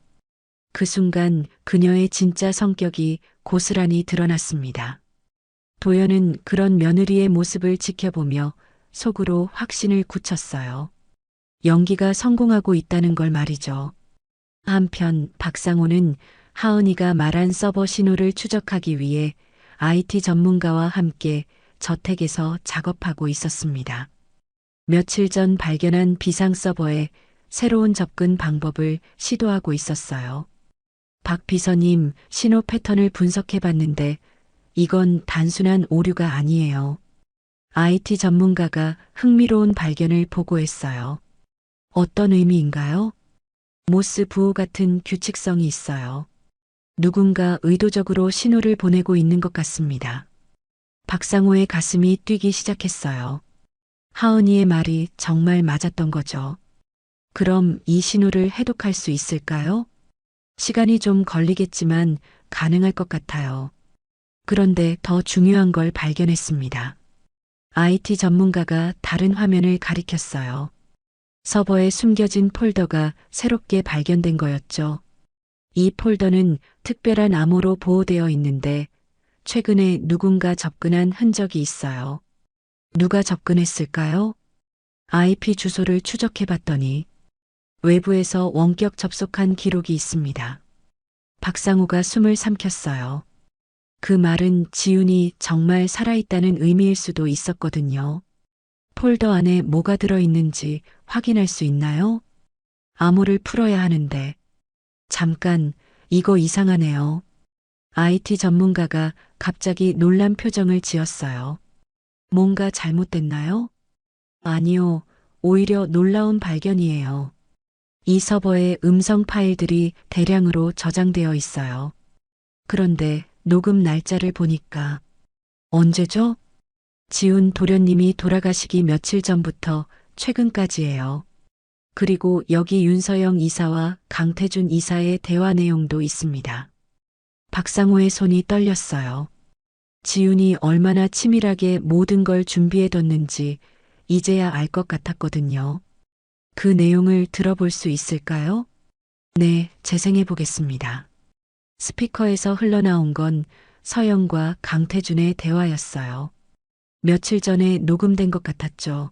그 순간 그녀의 진짜 성격이 고스란히 드러났습니다. 도연은 그런 며느리의 모습을 지켜보며 속으로 확신을 굳혔어요. 연기가 성공하고 있다는 걸 말이죠. 한편 박상호는 하은이가 말한 서버 신호를 추적하기 위해 IT 전문가와 함께 저택에서 작업하고 있었습니다. 며칠 전 발견한 비상 서버에 새로운 접근 방법을 시도하고 있었어요. 박 비서님, 신호 패턴을 분석해 봤는데 이건 단순한 오류가 아니에요. IT 전문가가 흥미로운 발견을 보고했어요. 어떤 의미인가요? 모스 부호 같은 규칙성이 있어요. 누군가 의도적으로 신호를 보내고 있는 것 같습니다. 박상호의 가슴이 뛰기 시작했어요. 하은이의 말이 정말 맞았던 거죠. 그럼 이 신호를 해독할 수 있을까요? 시간이 좀 걸리겠지만 가능할 것 같아요. 그런데 더 중요한 걸 발견했습니다. IT 전문가가 다른 화면을 가리켰어요. 서버에 숨겨진 폴더가 새롭게 발견된 거였죠. 이 폴더는 특별한 암호로 보호되어 있는데 최근에 누군가 접근한 흔적이 있어요. 누가 접근했을까요? IP 주소를 추적해 봤더니 외부에서 원격 접속한 기록이 있습니다. 박상우가 숨을 삼켰어요. 그 말은 지훈이 정말 살아있다는 의미일 수도 있었거든요. 폴더 안에 뭐가 들어있는지 확인할 수 있나요? 암호를 풀어야 하는데. 잠깐, 이거 이상하네요. IT 전문가가 갑자기 놀란 표정을 지었어요. 뭔가 잘못됐나요? 아니요, 오히려 놀라운 발견이에요. 이 서버에 음성 파일들이 대량으로 저장되어 있어요. 그런데 녹음 날짜를 보니까 언제죠? 지훈 도련님이 돌아가시기 며칠 전부터 최근까지예요. 그리고 여기 윤서영 이사와 강태준 이사의 대화 내용도 있습니다. 박상호의 손이 떨렸어요. 지훈이 얼마나 치밀하게 모든 걸 준비해뒀는지 이제야 알 것 같았거든요. 그 내용을 들어볼 수 있을까요? 네, 재생해 보겠습니다. 스피커에서 흘러나온 건 서영과 강태준의 대화였어요. 며칠 전에 녹음된 것 같았죠.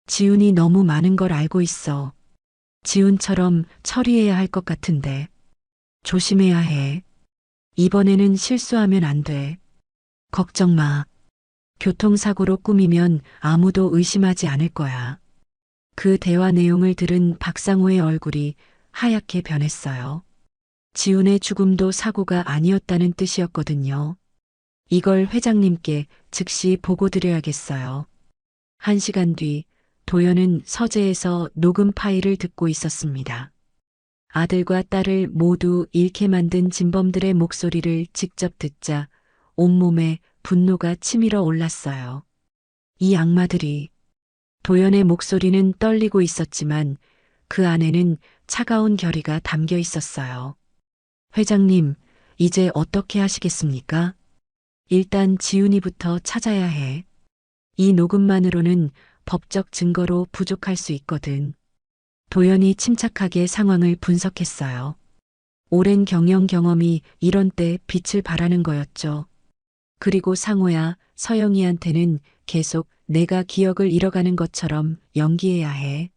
지훈이 너무 많은 걸 알고 있어. 지훈처럼 처리해야 할 것 같은데. 조심해야 해. 이번에는 실수하면 안 돼. 걱정 마. 교통사고로 꾸미면 아무도 의심하지 않을 거야. 그 대화 내용을 들은 박상호의 얼굴이 하얗게 변했어요. 지훈의 죽음도 사고가 아니었다는 뜻이었거든요. 이걸 회장님께 즉시 보고 드려야겠어요. 1시간 뒤 도연은 서재에서 녹음 파일을 듣고 있었습니다. 아들과 딸을 모두 잃게 만든 진범들의 목소리를 직접 듣자 온몸에 분노가 치밀어 올랐어요. 이 악마들이. 도연의 목소리는 떨리고 있었지만 그 안에는 차가운 결의가 담겨 있었어요. 회장님, 이제 어떻게 하시겠습니까? 일단 지훈이부터 찾아야 해. 이 녹음만으로는 법적 증거로 부족할 수 있거든. 도연이 침착하게 상황을 분석했어요. 오랜 경영 경험이 이런 때 빛을 발하는 거였죠. 그리고 상호야, 서영이한테는 계속 내가 기억을 잃어가는 것처럼 연기해야 해.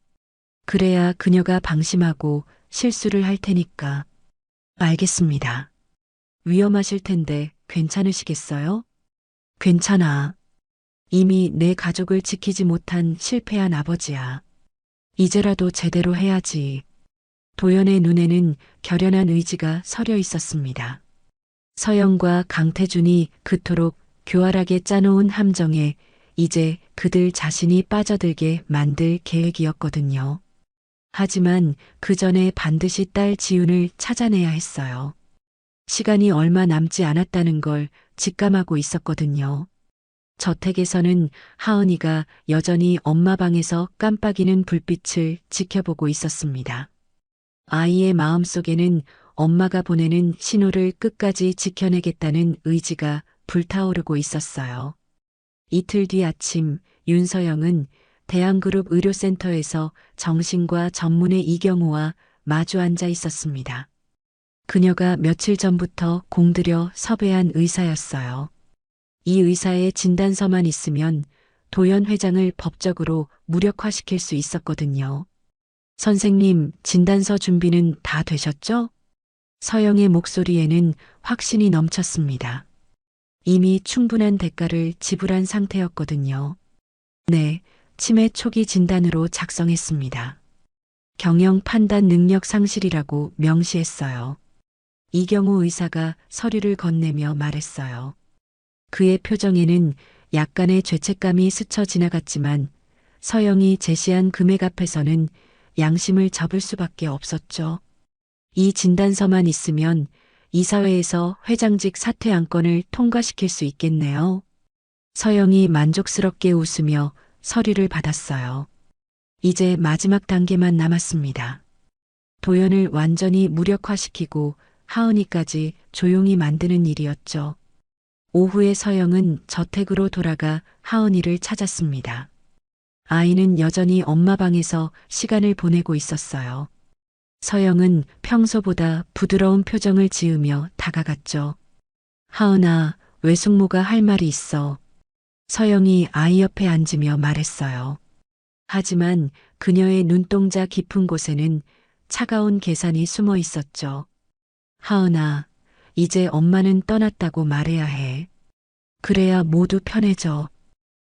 그래야 그녀가 방심하고 실수를 할 테니까. 알겠습니다. 위험하실 텐데 괜찮으시겠어요? 괜찮아. 이미 내 가족을 지키지 못한 실패한 아버지야. 이제라도 제대로 해야지. 도연의 눈에는 결연한 의지가 서려 있었습니다. 서영과 강태준이 그토록 교활하게 짜놓은 함정에 이제 그들 자신이 빠져들게 만들 계획이었거든요. 하지만 그 전에 반드시 딸 지훈을 찾아내야 했어요. 시간이 얼마 남지 않았다는 걸 직감하고 있었거든요. 저택에서는 하은이가 여전히 엄마 방에서 깜빡이는 불빛을 지켜보고 있었습니다. 아이의 마음속에는 엄마가 보내는 신호를 끝까지 지켜내겠다는 의지가 불타오르고 있었어요. 이틀 뒤 아침 윤서영은 대한그룹 의료센터에서 정신과 전문의 이경우와 마주 앉아 있었습니다. 그녀가 며칠 전부터 공들여 섭외한 의사였어요. 이 의사의 진단서만 있으면 도연 회장을 법적으로 무력화시킬 수 있었거든요. 선생님, 진단서 준비는 다 되셨죠? 서영의 목소리에는 확신이 넘쳤습니다. 이미 충분한 대가를 지불한 상태였거든요. 네, 치매 초기 진단으로 작성했습니다. 경영 판단 능력 상실이라고 명시했어요. 이경우 의사가 서류를 건네며 말했어요. 그의 표정에는 약간의 죄책감이 스쳐 지나갔지만 서영이 제시한 금액 앞에서는 양심을 접을 수밖에 없었죠. 이 진단서만 있으면 이사회에서 회장직 사퇴 안건을 통과시킬 수 있겠네요. 서영이 만족스럽게 웃으며 서류를 받았어요. 이제 마지막 단계만 남았습니다. 도연을 완전히 무력화시키고 하은이까지 조용히 만드는 일이었죠. 오후에 서영은 저택으로 돌아가 하은이를 찾았습니다. 아이는 여전히 엄마 방에서 시간을 보내고 있었어요. 서영은 평소보다 부드러운 표정을 지으며 다가갔죠. 하은아, 외숙모가 할 말이 있어. 서영이 아이 옆에 앉으며 말했어요. 하지만 그녀의 눈동자 깊은 곳에는 차가운 계산이 숨어 있었죠. 하은아, 이제 엄마는 떠났다고 말해야 해. 그래야 모두 편해져.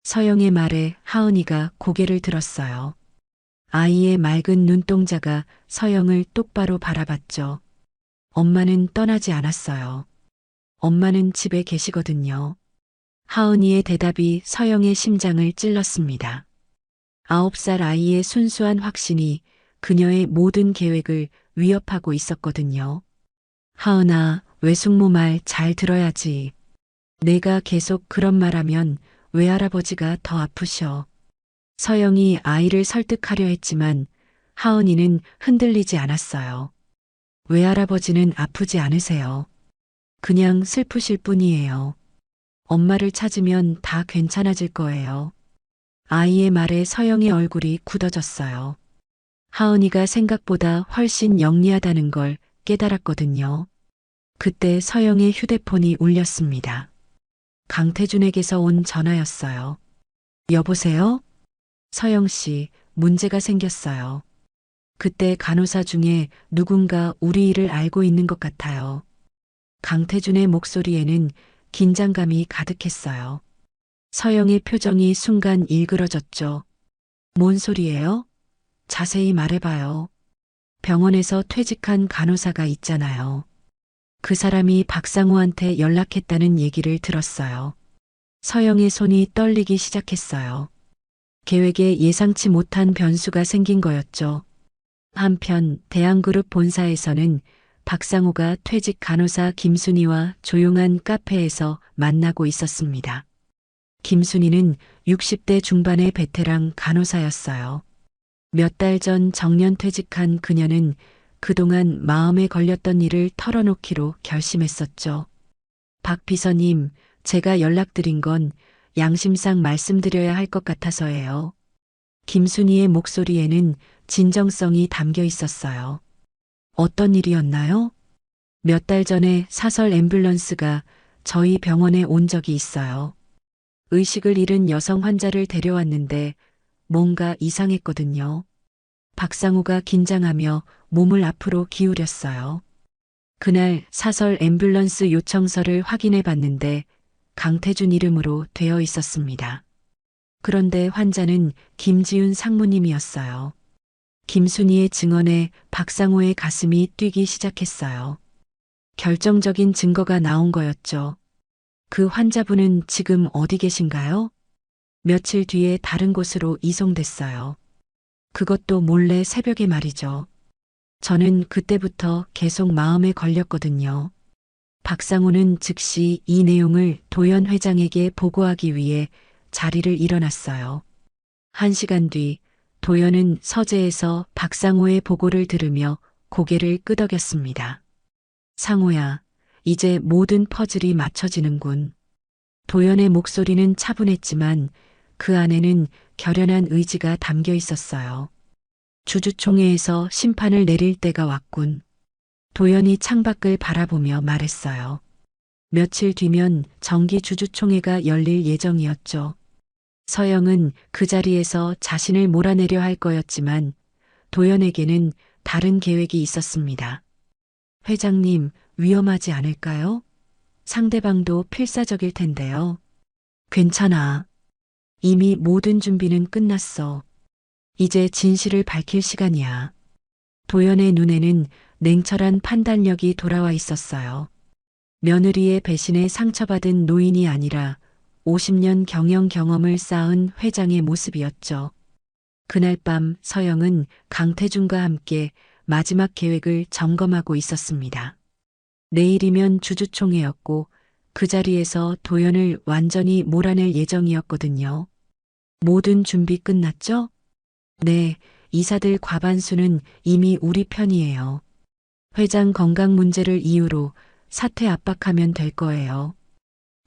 서영의 말에 하은이가 고개를 들었어요. 아이의 맑은 눈동자가 서영을 똑바로 바라봤죠. 엄마는 떠나지 않았어요. 엄마는 집에 계시거든요. 하은이의 대답이 서영의 심장을 찔렀습니다. 9살 아이의 순수한 확신이 그녀의 모든 계획을 위협하고 있었거든요. 하은아, 외숙모 말 잘 들어야지. 내가 계속 그런 말하면 외할아버지가 더 아프셔. 서영이 아이를 설득하려 했지만 하은이는 흔들리지 않았어요. 외할아버지는 아프지 않으세요. 그냥 슬프실 뿐이에요. 엄마를 찾으면 다 괜찮아질 거예요. 아이의 말에 서영의 얼굴이 굳어졌어요. 하은이가 생각보다 훨씬 영리하다는 걸 깨달았거든요. 그때 서영의 휴대폰이 울렸습니다. 강태준에게서 온 전화였어요. 여보세요? 서영 씨, 문제가 생겼어요. 그때 간호사 중에 누군가 우리 일을 알고 있는 것 같아요. 강태준의 목소리에는 긴장감이 가득했어요. 서영의 표정이 순간 일그러졌죠. 뭔 소리예요? 자세히 말해봐요. 병원에서 퇴직한 간호사가 있잖아요. 그 사람이 박상우한테 연락했다는 얘기를 들었어요. 서영의 손이 떨리기 시작했어요. 계획에 예상치 못한 변수가 생긴 거였죠. 한편 대한그룹 본사에서는 박상우가 퇴직 간호사 김순희와 조용한 카페에서 만나고 있었습니다. 김순희는 60대 중반의 베테랑 간호사였어요. 몇 달 전 정년 퇴직한 그녀는 그동안 마음에 걸렸던 일을 털어놓기로 결심했었죠. 박 비서님, 제가 연락드린 건 양심상 말씀드려야 할 것 같아서예요. 김순희의 목소리에는 진정성이 담겨 있었어요. 어떤 일이었나요? 몇 달 전에 사설 앰뷸런스가 저희 병원에 온 적이 있어요. 의식을 잃은 여성 환자를 데려왔는데 뭔가 이상했거든요. 박상우가 긴장하며 몸을 앞으로 기울였어요. 그날 사설 앰뷸런스 요청서를 확인해 봤는데 강태준 이름으로 되어 있었습니다. 그런데 환자는 김지윤 상무님이었어요. 김순희의 증언에 박상우의 가슴이 뛰기 시작했어요. 결정적인 증거가 나온 거였죠. 그 환자분은 지금 어디 계신가요? 며칠 뒤에 다른 곳으로 이송됐어요. 그것도 몰래 새벽에 말이죠. 저는 그때부터 계속 마음에 걸렸거든요. 박상우는 즉시 이 내용을 도연 회장에게 보고하기 위해 자리를 일어났어요. 1시간 뒤 도연은 서재에서 박상우의 보고를 들으며 고개를 끄덕였습니다. 상우야, 이제 모든 퍼즐이 맞춰지는군. 도연의 목소리는 차분했지만 그 안에는 결연한 의지가 담겨 있었어요. 주주총회에서 심판을 내릴 때가 왔군. 도연이 창밖을 바라보며 말했어요. 며칠 뒤면 정기 주주총회가 열릴 예정이었죠. 서영은 그 자리에서 자신을 몰아내려 할 거였지만 도연에게는 다른 계획이 있었습니다. 회장님, 위험하지 않을까요? 상대방도 필사적일 텐데요. 괜찮아. 이미 모든 준비는 끝났어. 이제 진실을 밝힐 시간이야. 도연의 눈에는 냉철한 판단력이 돌아와 있었어요. 며느리의 배신에 상처받은 노인이 아니라 50년 경영 경험을 쌓은 회장의 모습이었죠. 그날 밤 서영은 강태준과 함께 마지막 계획을 점검하고 있었습니다. 내일이면 주주총회였고 그 자리에서 도연을 완전히 몰아낼 예정이었거든요. 모든 준비 끝났죠? 네, 이사들 과반수는 이미 우리 편이에요. 회장 건강 문제를 이유로 사퇴 압박하면 될 거예요.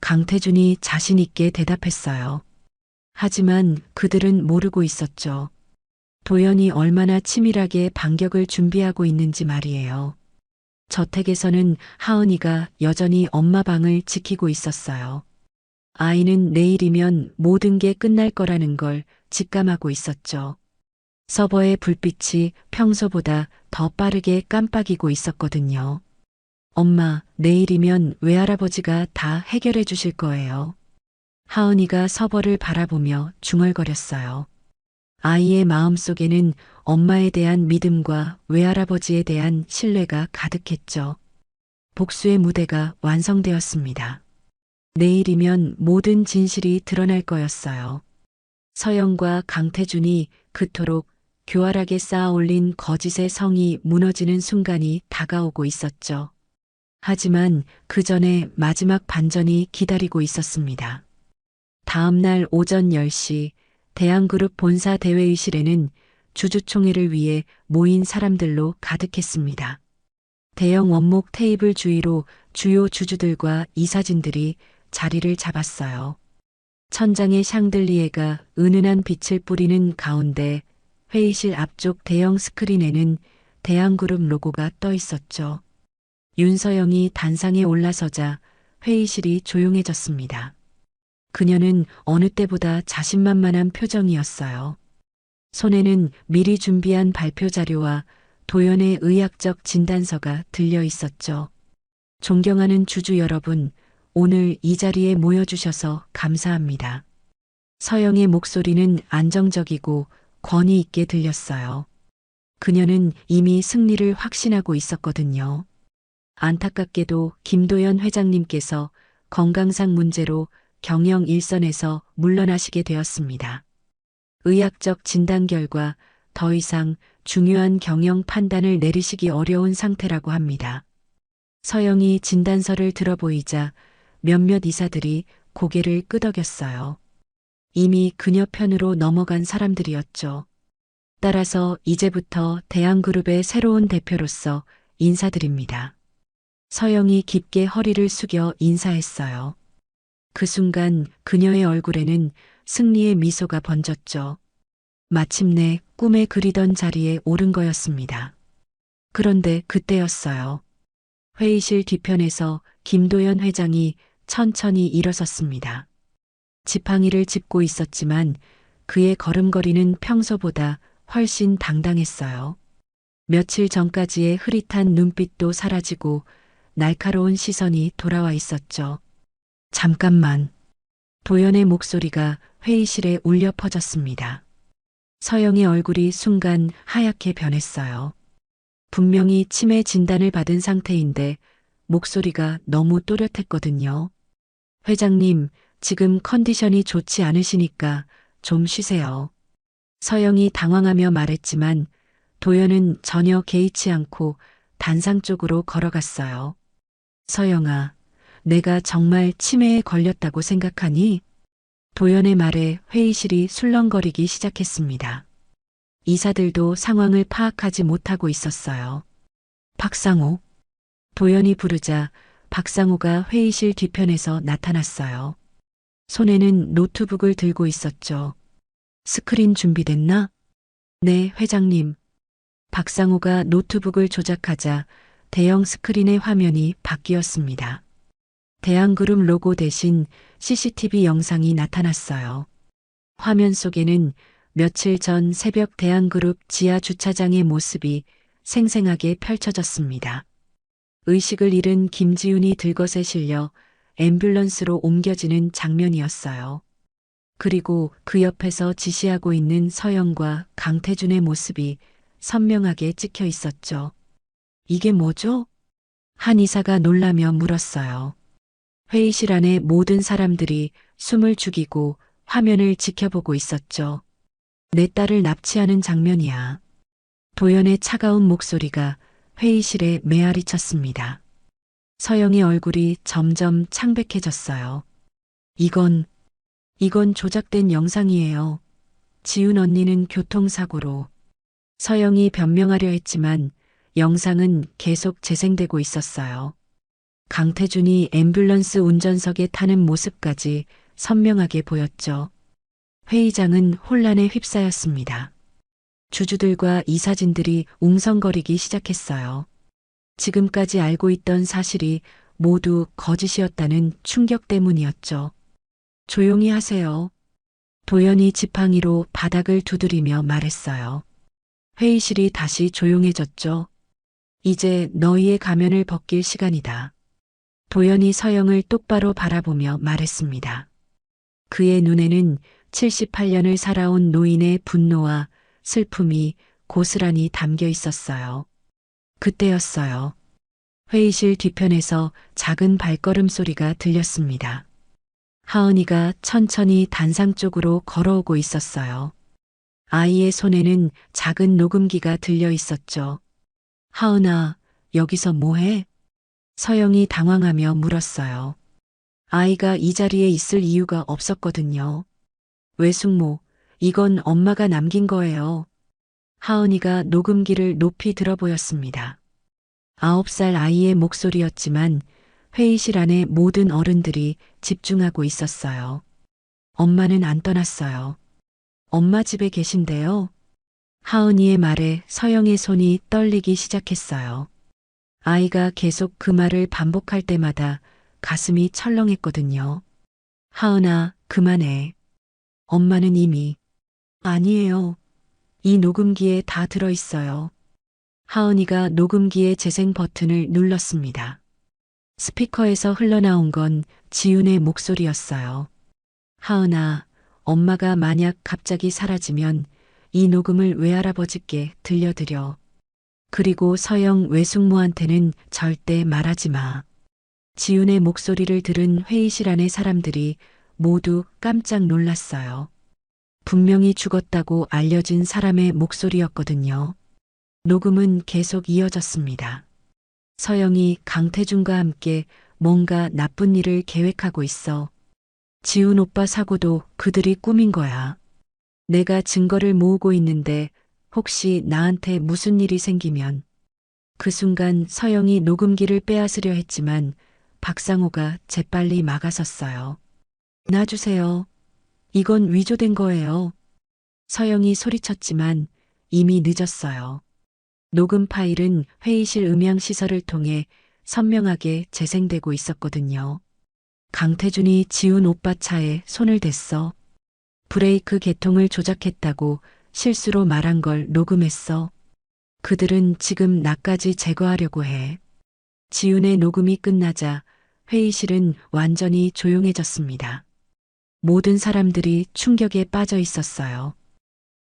강태준이 자신 있게 대답했어요. 하지만 그들은 모르고 있었죠. 도연이 얼마나 치밀하게 반격을 준비하고 있는지 말이에요. 저택에서는 하은이가 여전히 엄마 방을 지키고 있었어요. 아이는 내일이면 모든 게 끝날 거라는 걸 직감하고 있었죠. 서버의 불빛이 평소보다 더 빠르게 깜빡이고 있었거든요. 엄마, 내일이면 외할아버지가 다 해결해 주실 거예요. 하은이가 서버를 바라보며 중얼거렸어요. 아이의 마음속에는 엄마에 대한 믿음과 외할아버지에 대한 신뢰가 가득했죠. 복수의 무대가 완성되었습니다. 내일이면 모든 진실이 드러날 거였어요. 서영과 강태준이 그토록 교활하게 쌓아 올린 거짓의 성이 무너지는 순간이 다가오고 있었죠. 하지만 그 전에 마지막 반전이 기다리고 있었습니다. 다음 날 오전 10시 대한그룹 본사 대회의실에는 주주총회를 위해 모인 사람들로 가득했습니다. 대형 원목 테이블 주위로 주요 주주들과 이사진들이 자리를 잡았어요. 천장에 샹들리에가 은은한 빛을 뿌리는 가운데 회의실 앞쪽 대형 스크린에는 대한그룹 로고가 떠 있었죠. 윤서영이 단상에 올라서자 회의실이 조용해졌습니다. 그녀는 어느 때보다 자신만만한 표정이었어요. 손에는 미리 준비한 발표 자료와 도연의 의학적 진단서가 들려 있었죠. 존경하는 주주 여러분, 오늘 이 자리에 모여주셔서 감사합니다. 서영의 목소리는 안정적이고 권위 있게 들렸어요. 그녀는 이미 승리를 확신하고 있었거든요. 안타깝게도 김도연 회장님께서 건강상 문제로 경영 일선에서 물러나시게 되었습니다. 의학적 진단 결과 더 이상 중요한 경영 판단을 내리시기 어려운 상태라고 합니다. 서영이 진단서를 들어보이자 몇몇 이사들이 고개를 끄덕였어요. 이미 그녀 편으로 넘어간 사람들이었죠. 따라서 이제부터 대한그룹의 새로운 대표로서 인사드립니다. 서영이 깊게 허리를 숙여 인사했어요. 그 순간 그녀의 얼굴에는 승리의 미소가 번졌죠. 마침내 꿈에 그리던 자리에 오른 거였습니다. 그런데 그때였어요. 회의실 뒤편에서 김도연 회장이 천천히 일어섰습니다. 지팡이를 짚고 있었지만 그의 걸음걸이는 평소보다 훨씬 당당했어요. 며칠 전까지의 흐릿한 눈빛도 사라지고 날카로운 시선이 돌아와 있었죠. 잠깐만. 도연의 목소리가 회의실에 울려 퍼졌습니다. 서영의 얼굴이 순간 하얗게 변했어요. 분명히 치매 진단을 받은 상태인데 목소리가 너무 또렷했거든요. 회장님, 지금 컨디션이 좋지 않으시니까 좀 쉬세요. 서영이 당황하며 말했지만 도연은 전혀 개의치 않고 단상 쪽으로 걸어갔어요. 서영아, 내가 정말 치매에 걸렸다고 생각하니? 도연의 말에 회의실이 술렁거리기 시작했습니다. 이사들도 상황을 파악하지 못하고 있었어요. 박상호. 도연이 부르자 박상호가 회의실 뒤편에서 나타났어요. 손에는 노트북을 들고 있었죠. 스크린 준비됐나? 네, 회장님. 박상호가 노트북을 조작하자 대형 스크린의 화면이 바뀌었습니다. 대한그룹 로고 대신 CCTV 영상이 나타났어요. 화면 속에는 며칠 전 새벽 대한그룹 지하 주차장의 모습이 생생하게 펼쳐졌습니다. 의식을 잃은 김지훈이 들것에 실려 앰뷸런스로 옮겨지는 장면이었어요. 그리고 그 옆에서 지시하고 있는 서영과 강태준의 모습이 선명하게 찍혀 있었죠. 이게 뭐죠? 한 이사가 놀라며 물었어요. 회의실 안의 모든 사람들이 숨을 죽이고 화면을 지켜보고 있었죠. 내 딸을 납치하는 장면이야. 도연의 차가운 목소리가 회의실에 메아리 쳤습니다. 서영의 얼굴이 점점 창백해졌어요. 이건 조작된 영상이에요. 지훈 언니는 교통사고로. 서영이 변명하려 했지만 영상은 계속 재생되고 있었어요. 강태준이 앰뷸런스 운전석에 타는 모습까지 선명하게 보였죠. 회의장은 혼란에 휩싸였습니다. 주주들과 이사진들이 웅성거리기 시작했어요. 지금까지 알고 있던 사실이 모두 거짓이었다는 충격 때문이었죠. 조용히 하세요. 도연이 지팡이로 바닥을 두드리며 말했어요. 회의실이 다시 조용해졌죠. 이제 너희의 가면을 벗길 시간이다. 도연이 서영을 똑바로 바라보며 말했습니다. 그의 눈에는 78년을 살아온 노인의 분노와 슬픔이 고스란히 담겨 있었어요. 그때였어요. 회의실 뒤편에서 작은 발걸음 소리가 들렸습니다. 하은이가 천천히 단상 쪽으로 걸어오고 있었어요. 아이의 손에는 작은 녹음기가 들려 있었죠. 하은아, 여기서 뭐해? 서영이 당황하며 물었어요. 아이가 이 자리에 있을 이유가 없었거든요. 외숙모, 이건 엄마가 남긴 거예요. 하은이가 녹음기를 높이 들어 보였습니다. 9살 아이의 목소리였지만 회의실 안에 모든 어른들이 집중하고 있었어요. 엄마는 안 떠났어요. 엄마 집에 계신데요. 하은이의 말에 서영의 손이 떨리기 시작했어요. 아이가 계속 그 말을 반복할 때마다 가슴이 철렁했거든요. 하은아, 그만해. 엄마는 이미. 아니에요. 이 녹음기에 다 들어있어요. 하은이가 녹음기의 재생 버튼을 눌렀습니다. 스피커에서 흘러나온 건 지훈의 목소리였어요. 하은아, 엄마가 만약 갑자기 사라지면 이 녹음을 외할아버지께 들려드려. 그리고 서영 외숙모한테는 절대 말하지 마. 지훈의 목소리를 들은 회의실 안의 사람들이 모두 깜짝 놀랐어요. 분명히 죽었다고 알려진 사람의 목소리였거든요. 녹음은 계속 이어졌습니다. 서영이 강태준과 함께 뭔가 나쁜 일을 계획하고 있어. 지훈 오빠 사고도 그들이 꾸민 거야. 내가 증거를 모으고 있는데 혹시 나한테 무슨 일이 생기면. 그 순간 서영이 녹음기를 빼앗으려 했지만 박상호가 재빨리 막아섰어요. 놔주세요. 이건 위조된 거예요. 서영이 소리쳤지만 이미 늦었어요. 녹음 파일은 회의실 음향시설을 통해 선명하게 재생되고 있었거든요. 강태준이 지훈 오빠 차에 손을 댔어. 브레이크 계통을 조작했다고 실수로 말한 걸 녹음했어. 그들은 지금 나까지 제거하려고 해. 지훈의 녹음이 끝나자 회의실은 완전히 조용해졌습니다. 모든 사람들이 충격에 빠져 있었어요.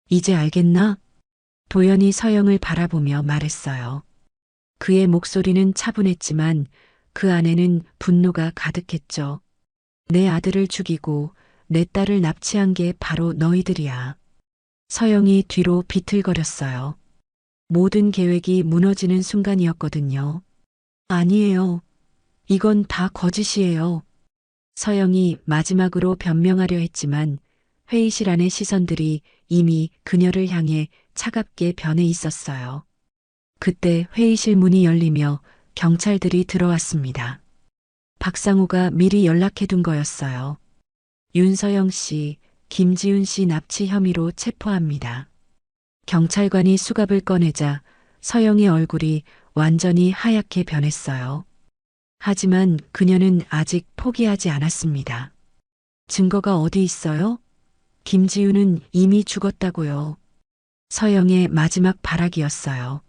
이제 알겠나? 도연이 서영을 바라보며 말했어요. 그의 목소리는 차분했지만 그 안에는 분노가 가득했죠. 내 아들을 죽이고 내 딸을 납치한 게 바로 너희들이야. 서영이 뒤로 비틀거렸어요. 모든 계획이 무너지는 순간이었거든요. 아니에요. 이건 다 거짓이에요. 서영이 마지막으로 변명하려 했지만 회의실 안의 시선들이 이미 그녀를 향해 차갑게 변해 있었어요. 그때 회의실 문이 열리며 경찰들이 들어왔습니다. 박상우가 미리 연락해둔 거였어요. 윤서영 씨, 김지훈 씨 납치 혐의로 체포합니다. 경찰관이 수갑을 꺼내자 서영의 얼굴이 완전히 하얗게 변했어요. 하지만 그녀는 아직 포기하지 않았습니다. 증거가 어디 있어요? 김지훈은 이미 죽었다고요. 서영의 마지막 발악이었어요.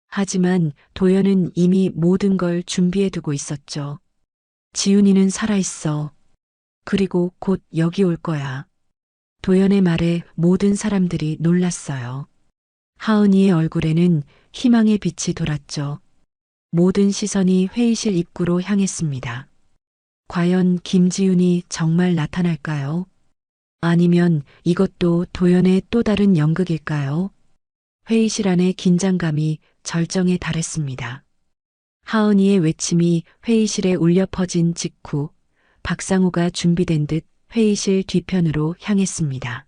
하지만 도연은 이미 모든 걸 준비해두고 있었죠. 지훈이는 살아있어. 그리고 곧 여기 올 거야. 도연의 말에 모든 사람들이 놀랐어요. 하은이의 얼굴에는 희망의 빛이 돌았죠. 모든 시선이 회의실 입구로 향했습니다. 과연 김지훈이 정말 나타날까요? 아니면 이것도 도연의 또 다른 연극일까요? 회의실 안의 긴장감이 절정에 달했습니다. 하은이의 외침이 회의실에 울려 퍼진 직후 박상우가 준비된 듯 회의실 뒤편으로 향했습니다.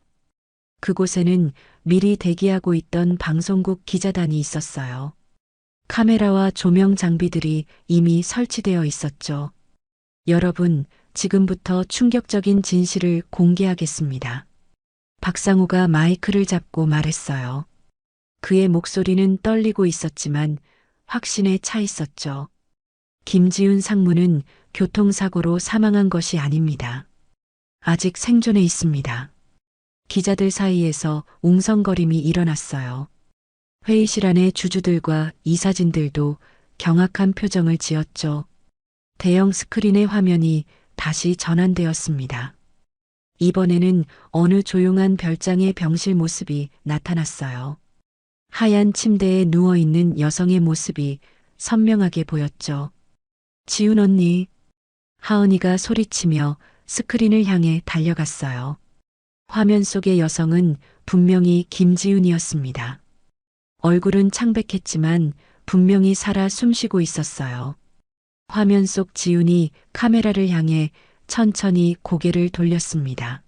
그곳에는 미리 대기하고 있던 방송국 기자단이 있었어요. 카메라와 조명 장비들이 이미 설치되어 있었죠. 여러분, 지금부터 충격적인 진실을 공개하겠습니다. 박상우가 마이크를 잡고 말했어요. 그의 목소리는 떨리고 있었지만 확신에 차 있었죠. 김지훈 상무는 교통사고로 사망한 것이 아닙니다. 아직 생존해 있습니다. 기자들 사이에서 웅성거림이 일어났어요. 회의실 안의 주주들과 이사진들도 경악한 표정을 지었죠. 대형 스크린의 화면이 다시 전환되었습니다. 이번에는 어느 조용한 별장의 병실 모습이 나타났어요. 하얀 침대에 누워있는 여성의 모습이 선명하게 보였죠. 지훈 언니. 하은이가 소리치며 스크린을 향해 달려갔어요. 화면 속의 여성은 분명히 김지훈이었습니다. 얼굴은 창백했지만 분명히 살아 숨쉬고 있었어요. 화면 속 지훈이 카메라를 향해 천천히 고개를 돌렸습니다.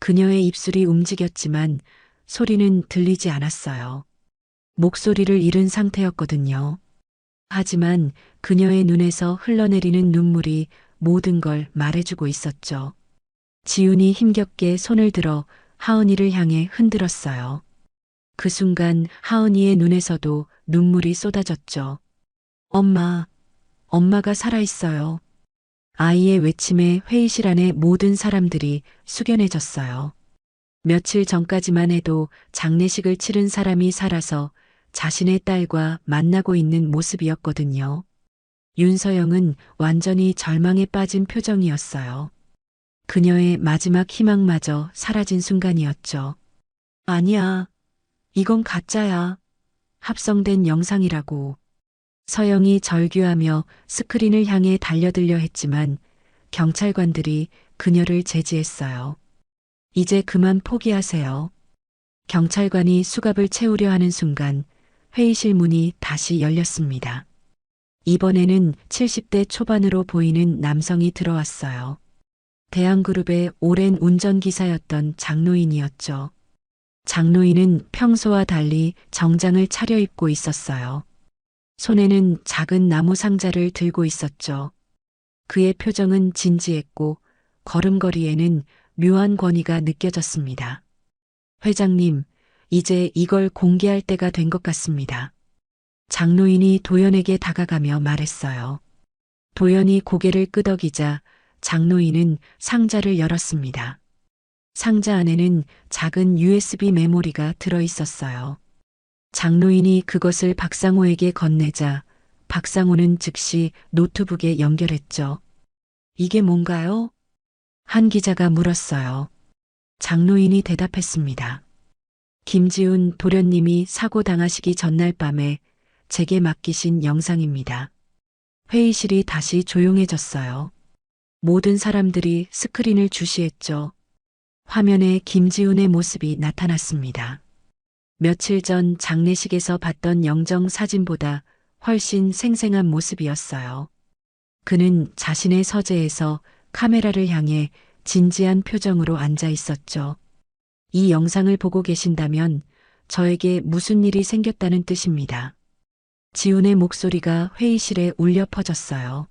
그녀의 입술이 움직였지만 소리는 들리지 않았어요. 목소리를 잃은 상태였거든요. 하지만 그녀의 눈에서 흘러내리는 눈물이 모든 걸 말해주고 있었죠. 지훈이 힘겹게 손을 들어 하은이를 향해 흔들었어요. 그 순간 하은이의 눈에서도 눈물이 쏟아졌죠. 엄마가 살아있어요. 아이의 외침에 회의실 안의 모든 사람들이 숙연해졌어요. 며칠 전까지만 해도 장례식을 치른 사람이 살아서 자신의 딸과 만나고 있는 모습이었거든요. 윤서영은 완전히 절망에 빠진 표정이었어요. 그녀의 마지막 희망마저 사라진 순간이었죠. 아니야. 이건 가짜야. 합성된 영상이라고. 서영이 절규하며 스크린을 향해 달려들려 했지만 경찰관들이 그녀를 제지했어요. 이제 그만 포기하세요. 경찰관이 수갑을 채우려 하는 순간 회의실 문이 다시 열렸습니다. 이번에는 70대 초반으로 보이는 남성이 들어왔어요. 대한그룹의 오랜 운전기사였던 장노인이었죠. 장노인은 평소와 달리 정장을 차려입고 있었어요. 손에는 작은 나무 상자를 들고 있었죠. 그의 표정은 진지했고 걸음걸이에는 묘한 권위가 느껴졌습니다. 회장님, 이제 이걸 공개할 때가 된 것 같습니다. 장노인이 도연에게 다가가며 말했어요. 도연이 고개를 끄덕이자 장노인은 상자를 열었습니다. 상자 안에는 작은 USB 메모리가 들어 있었어요. 장노인이 그것을 박상호에게 건네자 박상호는 즉시 노트북에 연결했죠. 이게 뭔가요? 한 기자가 물었어요. 장노인이 대답했습니다. 김지훈 도련님이 사고 당하시기 전날 밤에 제게 맡기신 영상입니다. 회의실이 다시 조용해졌어요. 모든 사람들이 스크린을 주시했죠. 화면에 김지훈의 모습이 나타났습니다. 며칠 전 장례식에서 봤던 영정 사진보다 훨씬 생생한 모습이었어요. 그는 자신의 서재에서 카메라를 향해 진지한 표정으로 앉아 있었죠. 이 영상을 보고 계신다면 저에게 무슨 일이 생겼다는 뜻입니다. 지훈의 목소리가 회의실에 울려 퍼졌어요.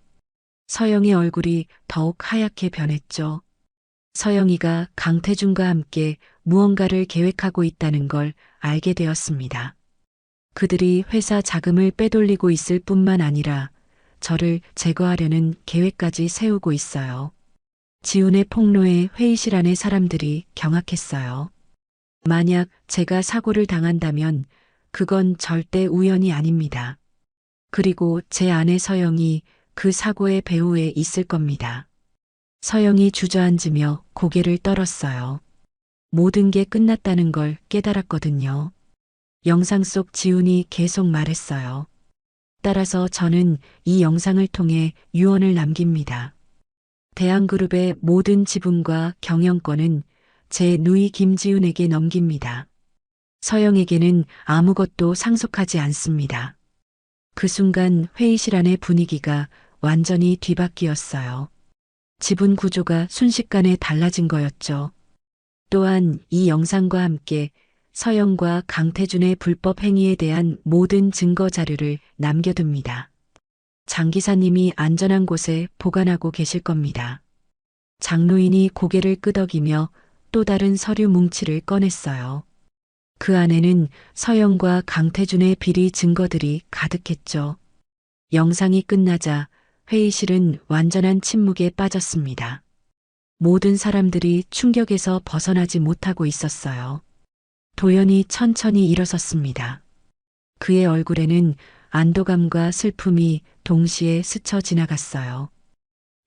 서영의 얼굴이 더욱 하얗게 변했죠. 서영이가 강태준과 함께 무언가를 계획하고 있다는 걸 알게 되었습니다. 그들이 회사 자금을 빼돌리고 있을 뿐만 아니라 저를 제거하려는 계획까지 세우고 있어요. 지훈의 폭로에 회의실 안의 사람들이 경악했어요. 만약 제가 사고를 당한다면 그건 절대 우연이 아닙니다. 그리고 제 아내 서영이 그 사고의 배후에 있을 겁니다. 서영이 주저앉으며 고개를 떨었어요. 모든 게 끝났다는 걸 깨달았거든요. 영상 속 지훈이 계속 말했어요. 따라서 저는 이 영상을 통해 유언을 남깁니다. 대한그룹의 모든 지분과 경영권은 제 누이 김지훈에게 넘깁니다. 서영에게는 아무것도 상속하지 않습니다. 그 순간 회의실 안의 분위기가 완전히 뒤바뀌었어요. 지분 구조가 순식간에 달라진 거였죠. 또한 이 영상과 함께 서영과 강태준의 불법 행위에 대한 모든 증거 자료를 남겨둡니다. 장 기사님이 안전한 곳에 보관하고 계실 겁니다. 장로인이 고개를 끄덕이며 또 다른 서류 뭉치를 꺼냈어요. 그 안에는 서영과 강태준의 비리 증거들이 가득했죠. 영상이 끝나자 회의실은 완전한 침묵에 빠졌습니다. 모든 사람들이 충격에서 벗어나지 못하고 있었어요. 도연이 천천히 일어섰습니다. 그의 얼굴에는 안도감과 슬픔이 동시에 스쳐 지나갔어요.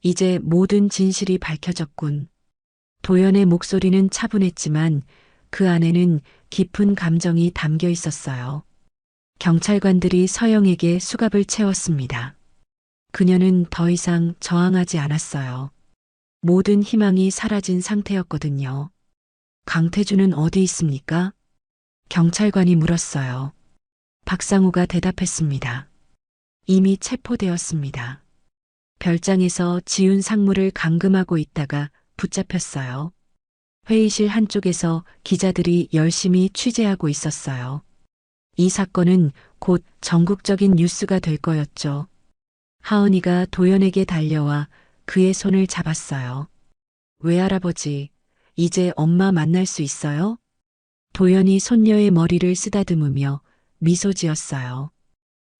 이제 모든 진실이 밝혀졌군. 도연의 목소리는 차분했지만 그 안에는 깊은 감정이 담겨 있었어요. 경찰관들이 서영에게 수갑을 채웠습니다. 그녀는 더 이상 저항하지 않았어요. 모든 희망이 사라진 상태였거든요. 강태준은 어디 있습니까? 경찰관이 물었어요. 박상우가 대답했습니다. 이미 체포되었습니다. 별장에서 지운 상물을 감금하고 있다가 붙잡혔어요. 회의실 한쪽에서 기자들이 열심히 취재하고 있었어요. 이 사건은 곧 전국적인 뉴스가 될 거였죠. 하은이가 도연에게 달려와 그의 손을 잡았어요. 외할아버지, 이제 엄마 만날 수 있어요? 도연이 손녀의 머리를 쓰다듬으며 미소 지었어요.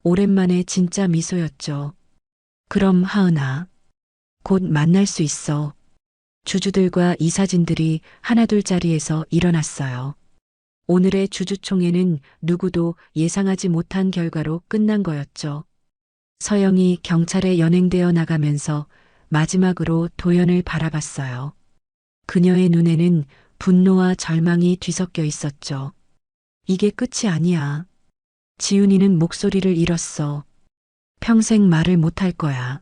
오랜만에 진짜 미소였죠. 그럼 하은아, 곧 만날 수 있어. 주주들과 이사진들이 하나둘 자리에서 일어났어요. 오늘의 주주총회는 누구도 예상하지 못한 결과로 끝난 거였죠. 서영이 경찰에 연행되어 나가면서 마지막으로 도연을 바라봤어요. 그녀의 눈에는 분노와 절망이 뒤섞여 있었죠. 이게 끝이 아니야. 지훈이는 목소리를 잃었어. 평생 말을 못할 거야.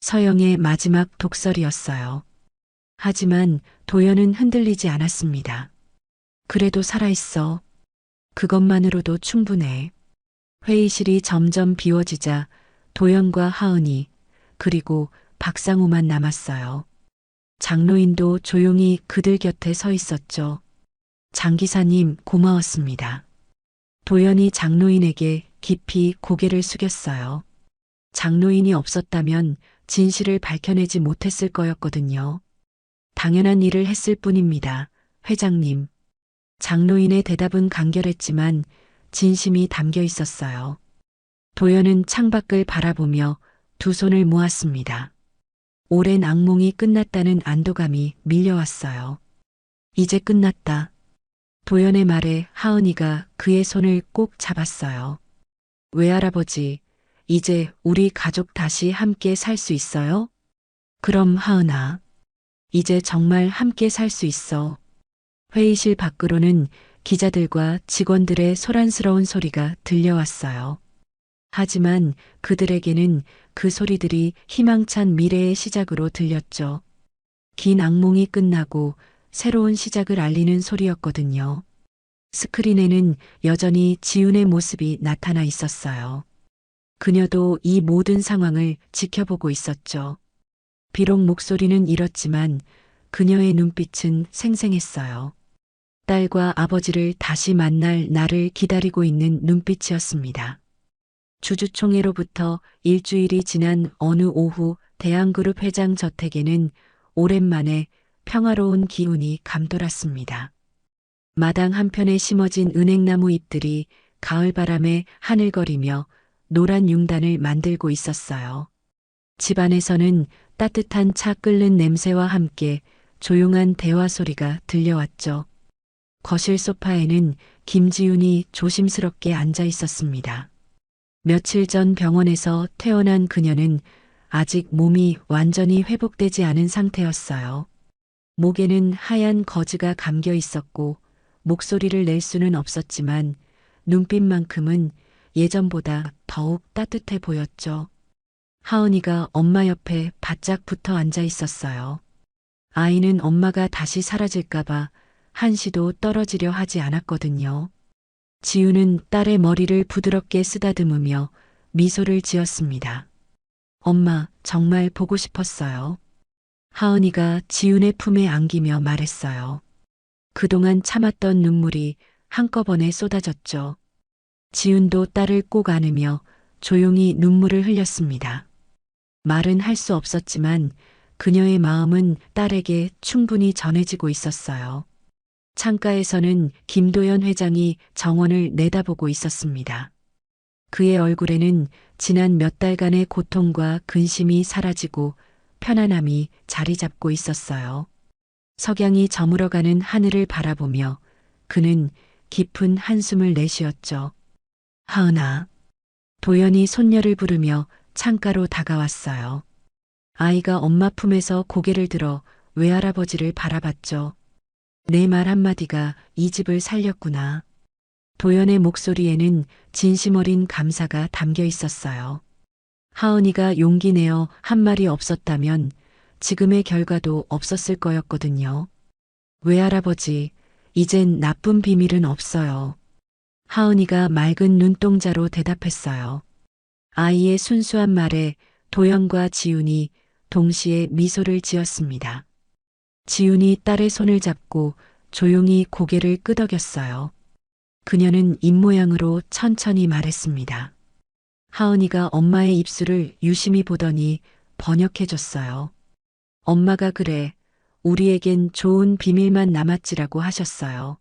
서영의 마지막 독설이었어요. 하지만 도연은 흔들리지 않았습니다. 그래도 살아있어. 그것만으로도 충분해. 회의실이 점점 비워지자 도연과 하은이 그리고 박상우만 남았어요. 장로인도 조용히 그들 곁에 서 있었죠. 장 기사님 고마웠습니다. 도연이 장로인에게 깊이 고개를 숙였어요. 장로인이 없었다면 진실을 밝혀내지 못했을 거였거든요. 당연한 일을 했을 뿐입니다. 회장님. 장로인의 대답은 간결했지만 진심이 담겨 있었어요. 도연은 창밖을 바라보며 두 손을 모았습니다. 오랜 악몽이 끝났다는 안도감이 밀려왔어요. 이제 끝났다. 도연의 말에 하은이가 그의 손을 꼭 잡았어요. 외할아버지, 이제 우리 가족 다시 함께 살 수 있어요? 그럼 하은아, 이제 정말 함께 살 수 있어. 회의실 밖으로는 기자들과 직원들의 소란스러운 소리가 들려왔어요. 하지만 그들에게는 그 소리들이 희망찬 미래의 시작으로 들렸죠. 긴 악몽이 끝나고 새로운 시작을 알리는 소리였거든요. 스크린에는 여전히 지훈의 모습이 나타나 있었어요. 그녀도 이 모든 상황을 지켜보고 있었죠. 비록 목소리는 잃었지만 그녀의 눈빛은 생생했어요. 딸과 아버지를 다시 만날 날을 기다리고 있는 눈빛이었습니다. 주주총회로부터 일주일이 지난 어느 오후 대한그룹 회장 저택에는 오랜만에 평화로운 기운이 감돌았습니다. 마당 한편에 심어진 은행나무 잎들이 가을바람에 하늘거리며 노란 융단을 만들고 있었어요. 집안에서는 따뜻한 차 끓는 냄새와 함께 조용한 대화 소리가 들려왔죠. 거실 소파에는 김지훈이 조심스럽게 앉아 있었습니다. 며칠 전 병원에서 퇴원한 그녀는 아직 몸이 완전히 회복되지 않은 상태였어요. 목에는 하얀 거즈가 감겨 있었고 목소리를 낼 수는 없었지만 눈빛만큼은 예전보다 더욱 따뜻해 보였죠. 하은이가 엄마 옆에 바짝 붙어 앉아 있었어요. 아이는 엄마가 다시 사라질까봐 한시도 떨어지려 하지 않았거든요. 지우는 딸의 머리를 부드럽게 쓰다듬으며 미소를 지었습니다. 엄마, 정말 보고 싶었어요. 하은이가 지훈의 품에 안기며 말했어요. 그동안 참았던 눈물이 한꺼번에 쏟아졌죠. 지훈도 딸을 꼭 안으며 조용히 눈물을 흘렸습니다. 말은 할 수 없었지만 그녀의 마음은 딸에게 충분히 전해지고 있었어요. 창가에서는 김도연 회장이 정원을 내다보고 있었습니다. 그의 얼굴에는 지난 몇 달간의 고통과 근심이 사라지고 편안함이 자리 잡고 있었어요. 석양이 저물어가는 하늘을 바라보며 그는 깊은 한숨을 내쉬었죠. 하은아. 도연이 손녀를 부르며 창가로 다가왔어요. 아이가 엄마 품에서 고개를 들어 외할아버지를 바라봤죠. 내 말 한마디가 이 집을 살렸구나. 도연의 목소리에는 진심 어린 감사가 담겨 있었어요. 하은이가 용기 내어 한 말이 없었다면 지금의 결과도 없었을 거였거든요. 외할아버지, 이젠 나쁜 비밀은 없어요. 하은이가 맑은 눈동자로 대답했어요. 아이의 순수한 말에 도연과 지훈이 동시에 미소를 지었습니다. 지훈이 딸의 손을 잡고 조용히 고개를 끄덕였어요. 그녀는 입모양으로 천천히 말했습니다. 하은이가 엄마의 입술을 유심히 보더니 번역해줬어요. 엄마가 그래, 우리에겐 좋은 비밀만 남았지라고 하셨어요.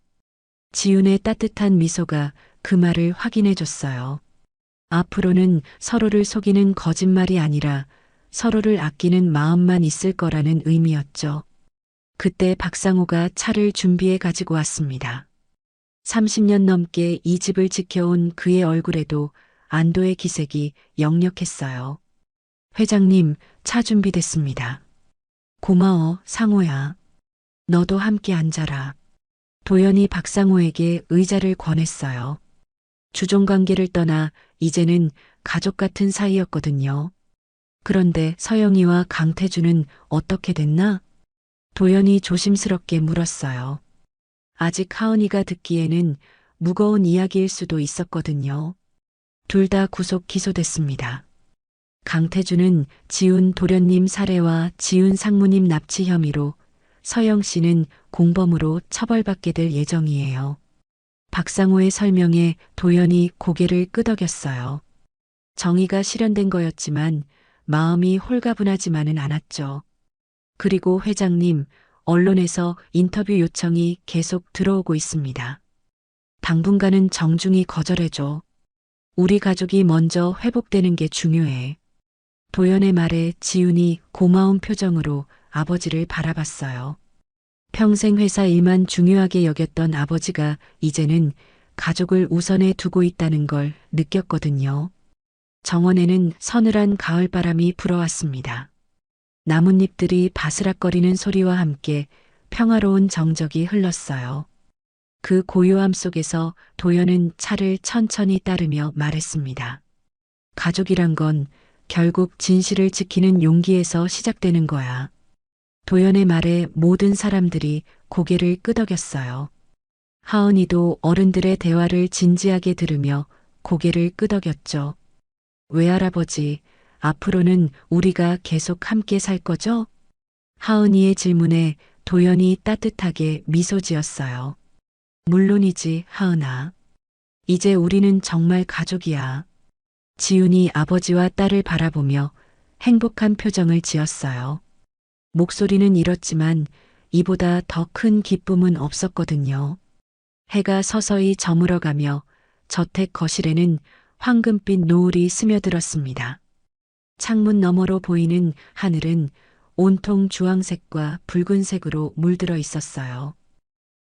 지훈의 따뜻한 미소가 그 말을 확인해줬어요. 앞으로는 서로를 속이는 거짓말이 아니라 서로를 아끼는 마음만 있을 거라는 의미였죠. 그때 박상호가 차를 준비해 가지고 왔습니다. 30년 넘게 이 집을 지켜온 그의 얼굴에도 안도의 기색이 역력했어요. 회장님, 차 준비됐습니다. 고마워, 상호야. 너도 함께 앉아라. 도연이 박상호에게 의자를 권했어요. 주종관계를 떠나 이제는 가족 같은 사이였거든요. 그런데 서영이와 강태준은 어떻게 됐나? 도연이 조심스럽게 물었어요. 아직 하은이가 듣기에는 무거운 이야기일 수도 있었거든요. 둘 다 구속 기소됐습니다. 강태준은 지훈 도련님 살해와 지훈 상무님 납치 혐의로, 서영 씨는 공범으로 처벌받게 될 예정이에요. 박상호의 설명에 도연이 고개를 끄덕였어요. 정의가 실현된 거였지만 마음이 홀가분하지만은 않았죠. 그리고 회장님, 언론에서 인터뷰 요청이 계속 들어오고 있습니다. 당분간은 정중히 거절해줘. 우리 가족이 먼저 회복되는 게 중요해. 도연의 말에 지훈이 고마운 표정으로 아버지를 바라봤어요. 평생 회사 일만 중요하게 여겼던 아버지가 이제는 가족을 우선에 두고 있다는 걸 느꼈거든요. 정원에는 서늘한 가을바람이 불어왔습니다. 나뭇잎들이 바스락거리는 소리와 함께 평화로운 정적이 흘렀어요. 그 고요함 속에서 도연은 차를 천천히 따르며 말했습니다. 가족이란 건 결국 진실을 지키는 용기에서 시작되는 거야. 도연의 말에 모든 사람들이 고개를 끄덕였어요. 하은이도 어른들의 대화를 진지하게 들으며 고개를 끄덕였죠. 외할아버지, 앞으로는 우리가 계속 함께 살 거죠? 하은이의 질문에 도연이 따뜻하게 미소 지었어요. 물론이지, 하은아. 이제 우리는 정말 가족이야. 지훈이 아버지와 딸을 바라보며 행복한 표정을 지었어요. 목소리는 이렇지만 이보다 더 큰 기쁨은 없었거든요. 해가 서서히 저물어가며 저택 거실에는 황금빛 노을이 스며들었습니다. 창문 너머로 보이는 하늘은 온통 주황색과 붉은색으로 물들어 있었어요.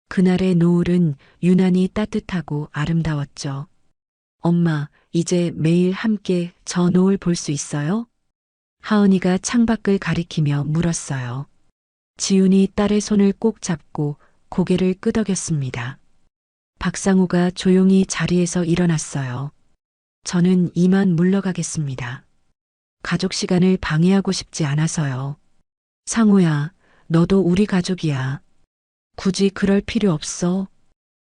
그날의 노을은 유난히 따뜻하고 아름다웠죠. 엄마, 이제 매일 함께 저 노을 볼 수 있어요? 하은이가 창밖을 가리키며 물었어요. 지훈이 딸의 손을 꼭 잡고 고개를 끄덕였습니다. 박상우가 조용히 자리에서 일어났어요. 저는 이만 물러가겠습니다. 가족 시간을 방해하고 싶지 않아서요. 상우야, 너도 우리 가족이야. 굳이 그럴 필요 없어.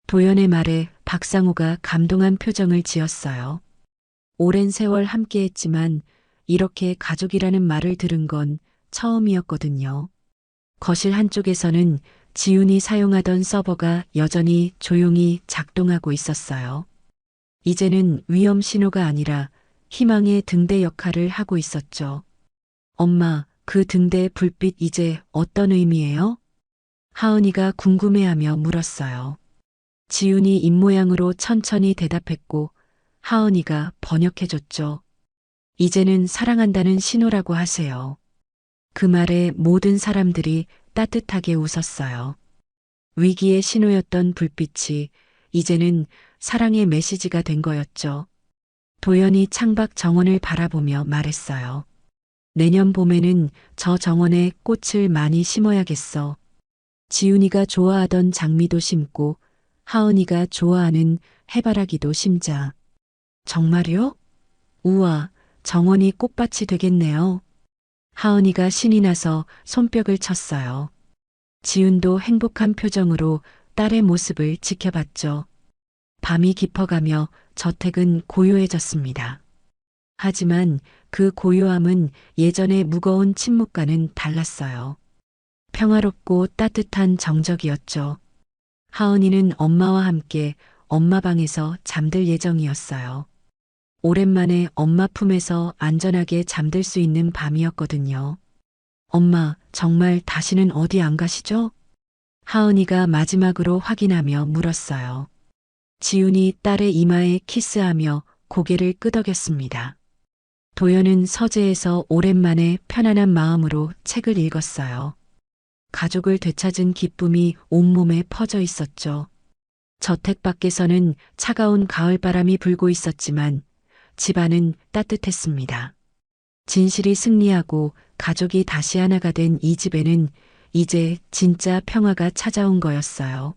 도연의 말에 박상우가 감동한 표정을 지었어요. 오랜 세월 함께했지만 이렇게 가족이라는 말을 들은 건 처음이었거든요. 거실 한쪽에서는 지훈이 사용하던 서버가 여전히 조용히 작동하고 있었어요. 이제는 위험 신호가 아니라 희망의 등대 역할을 하고 있었죠. 엄마, 그 등대의 불빛 이제 어떤 의미예요? 하은이가 궁금해하며 물었어요. 지훈이 입모양으로 천천히 대답했고 하은이가 번역해줬죠. 이제는 사랑한다는 신호라고 하세요. 그 말에 모든 사람들이 따뜻하게 웃었어요. 위기의 신호였던 불빛이 이제는 사랑의 메시지가 된 거였죠. 도연이 창밖 정원을 바라보며 말했어요. 내년 봄에는 저 정원에 꽃을 많이 심어야겠어. 지훈이가 좋아하던 장미도 심고 하은이가 좋아하는 해바라기도 심자. 정말요? 우와, 정원이 꽃밭이 되겠네요. 하은이가 신이 나서 손뼉을 쳤어요. 지훈도 행복한 표정으로 딸의 모습을 지켜봤죠. 밤이 깊어가며 저택은 고요해졌습니다. 하지만 그 고요함은 예전의 무거운 침묵과는 달랐어요. 평화롭고 따뜻한 정적이었죠. 하은이는 엄마와 함께 엄마 방에서 잠들 예정이었어요. 오랜만에 엄마 품에서 안전하게 잠들 수 있는 밤이었거든요. 엄마, 정말 다시는 어디 안 가시죠? 하은이가 마지막으로 확인하며 물었어요. 지훈이 딸의 이마에 키스하며 고개를 끄덕였습니다. 도연은 서재에서 오랜만에 편안한 마음으로 책을 읽었어요. 가족을 되찾은 기쁨이 온몸에 퍼져 있었죠. 저택 밖에서는 차가운 가을바람이 불고 있었지만 집안은 따뜻했습니다. 진실이 승리하고 가족이 다시 하나가 된 이 집에는 이제 진짜 평화가 찾아온 거였어요.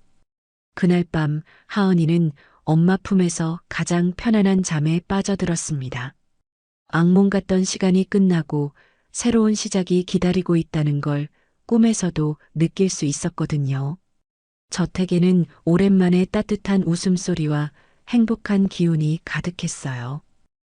그날 밤 하은이는 엄마 품에서 가장 편안한 잠에 빠져들었습니다. 악몽 같던 시간이 끝나고 새로운 시작이 기다리고 있다는 걸 꿈에서도 느낄 수 있었거든요. 저택에는 오랜만에 따뜻한 웃음소리와 행복한 기운이 가득했어요.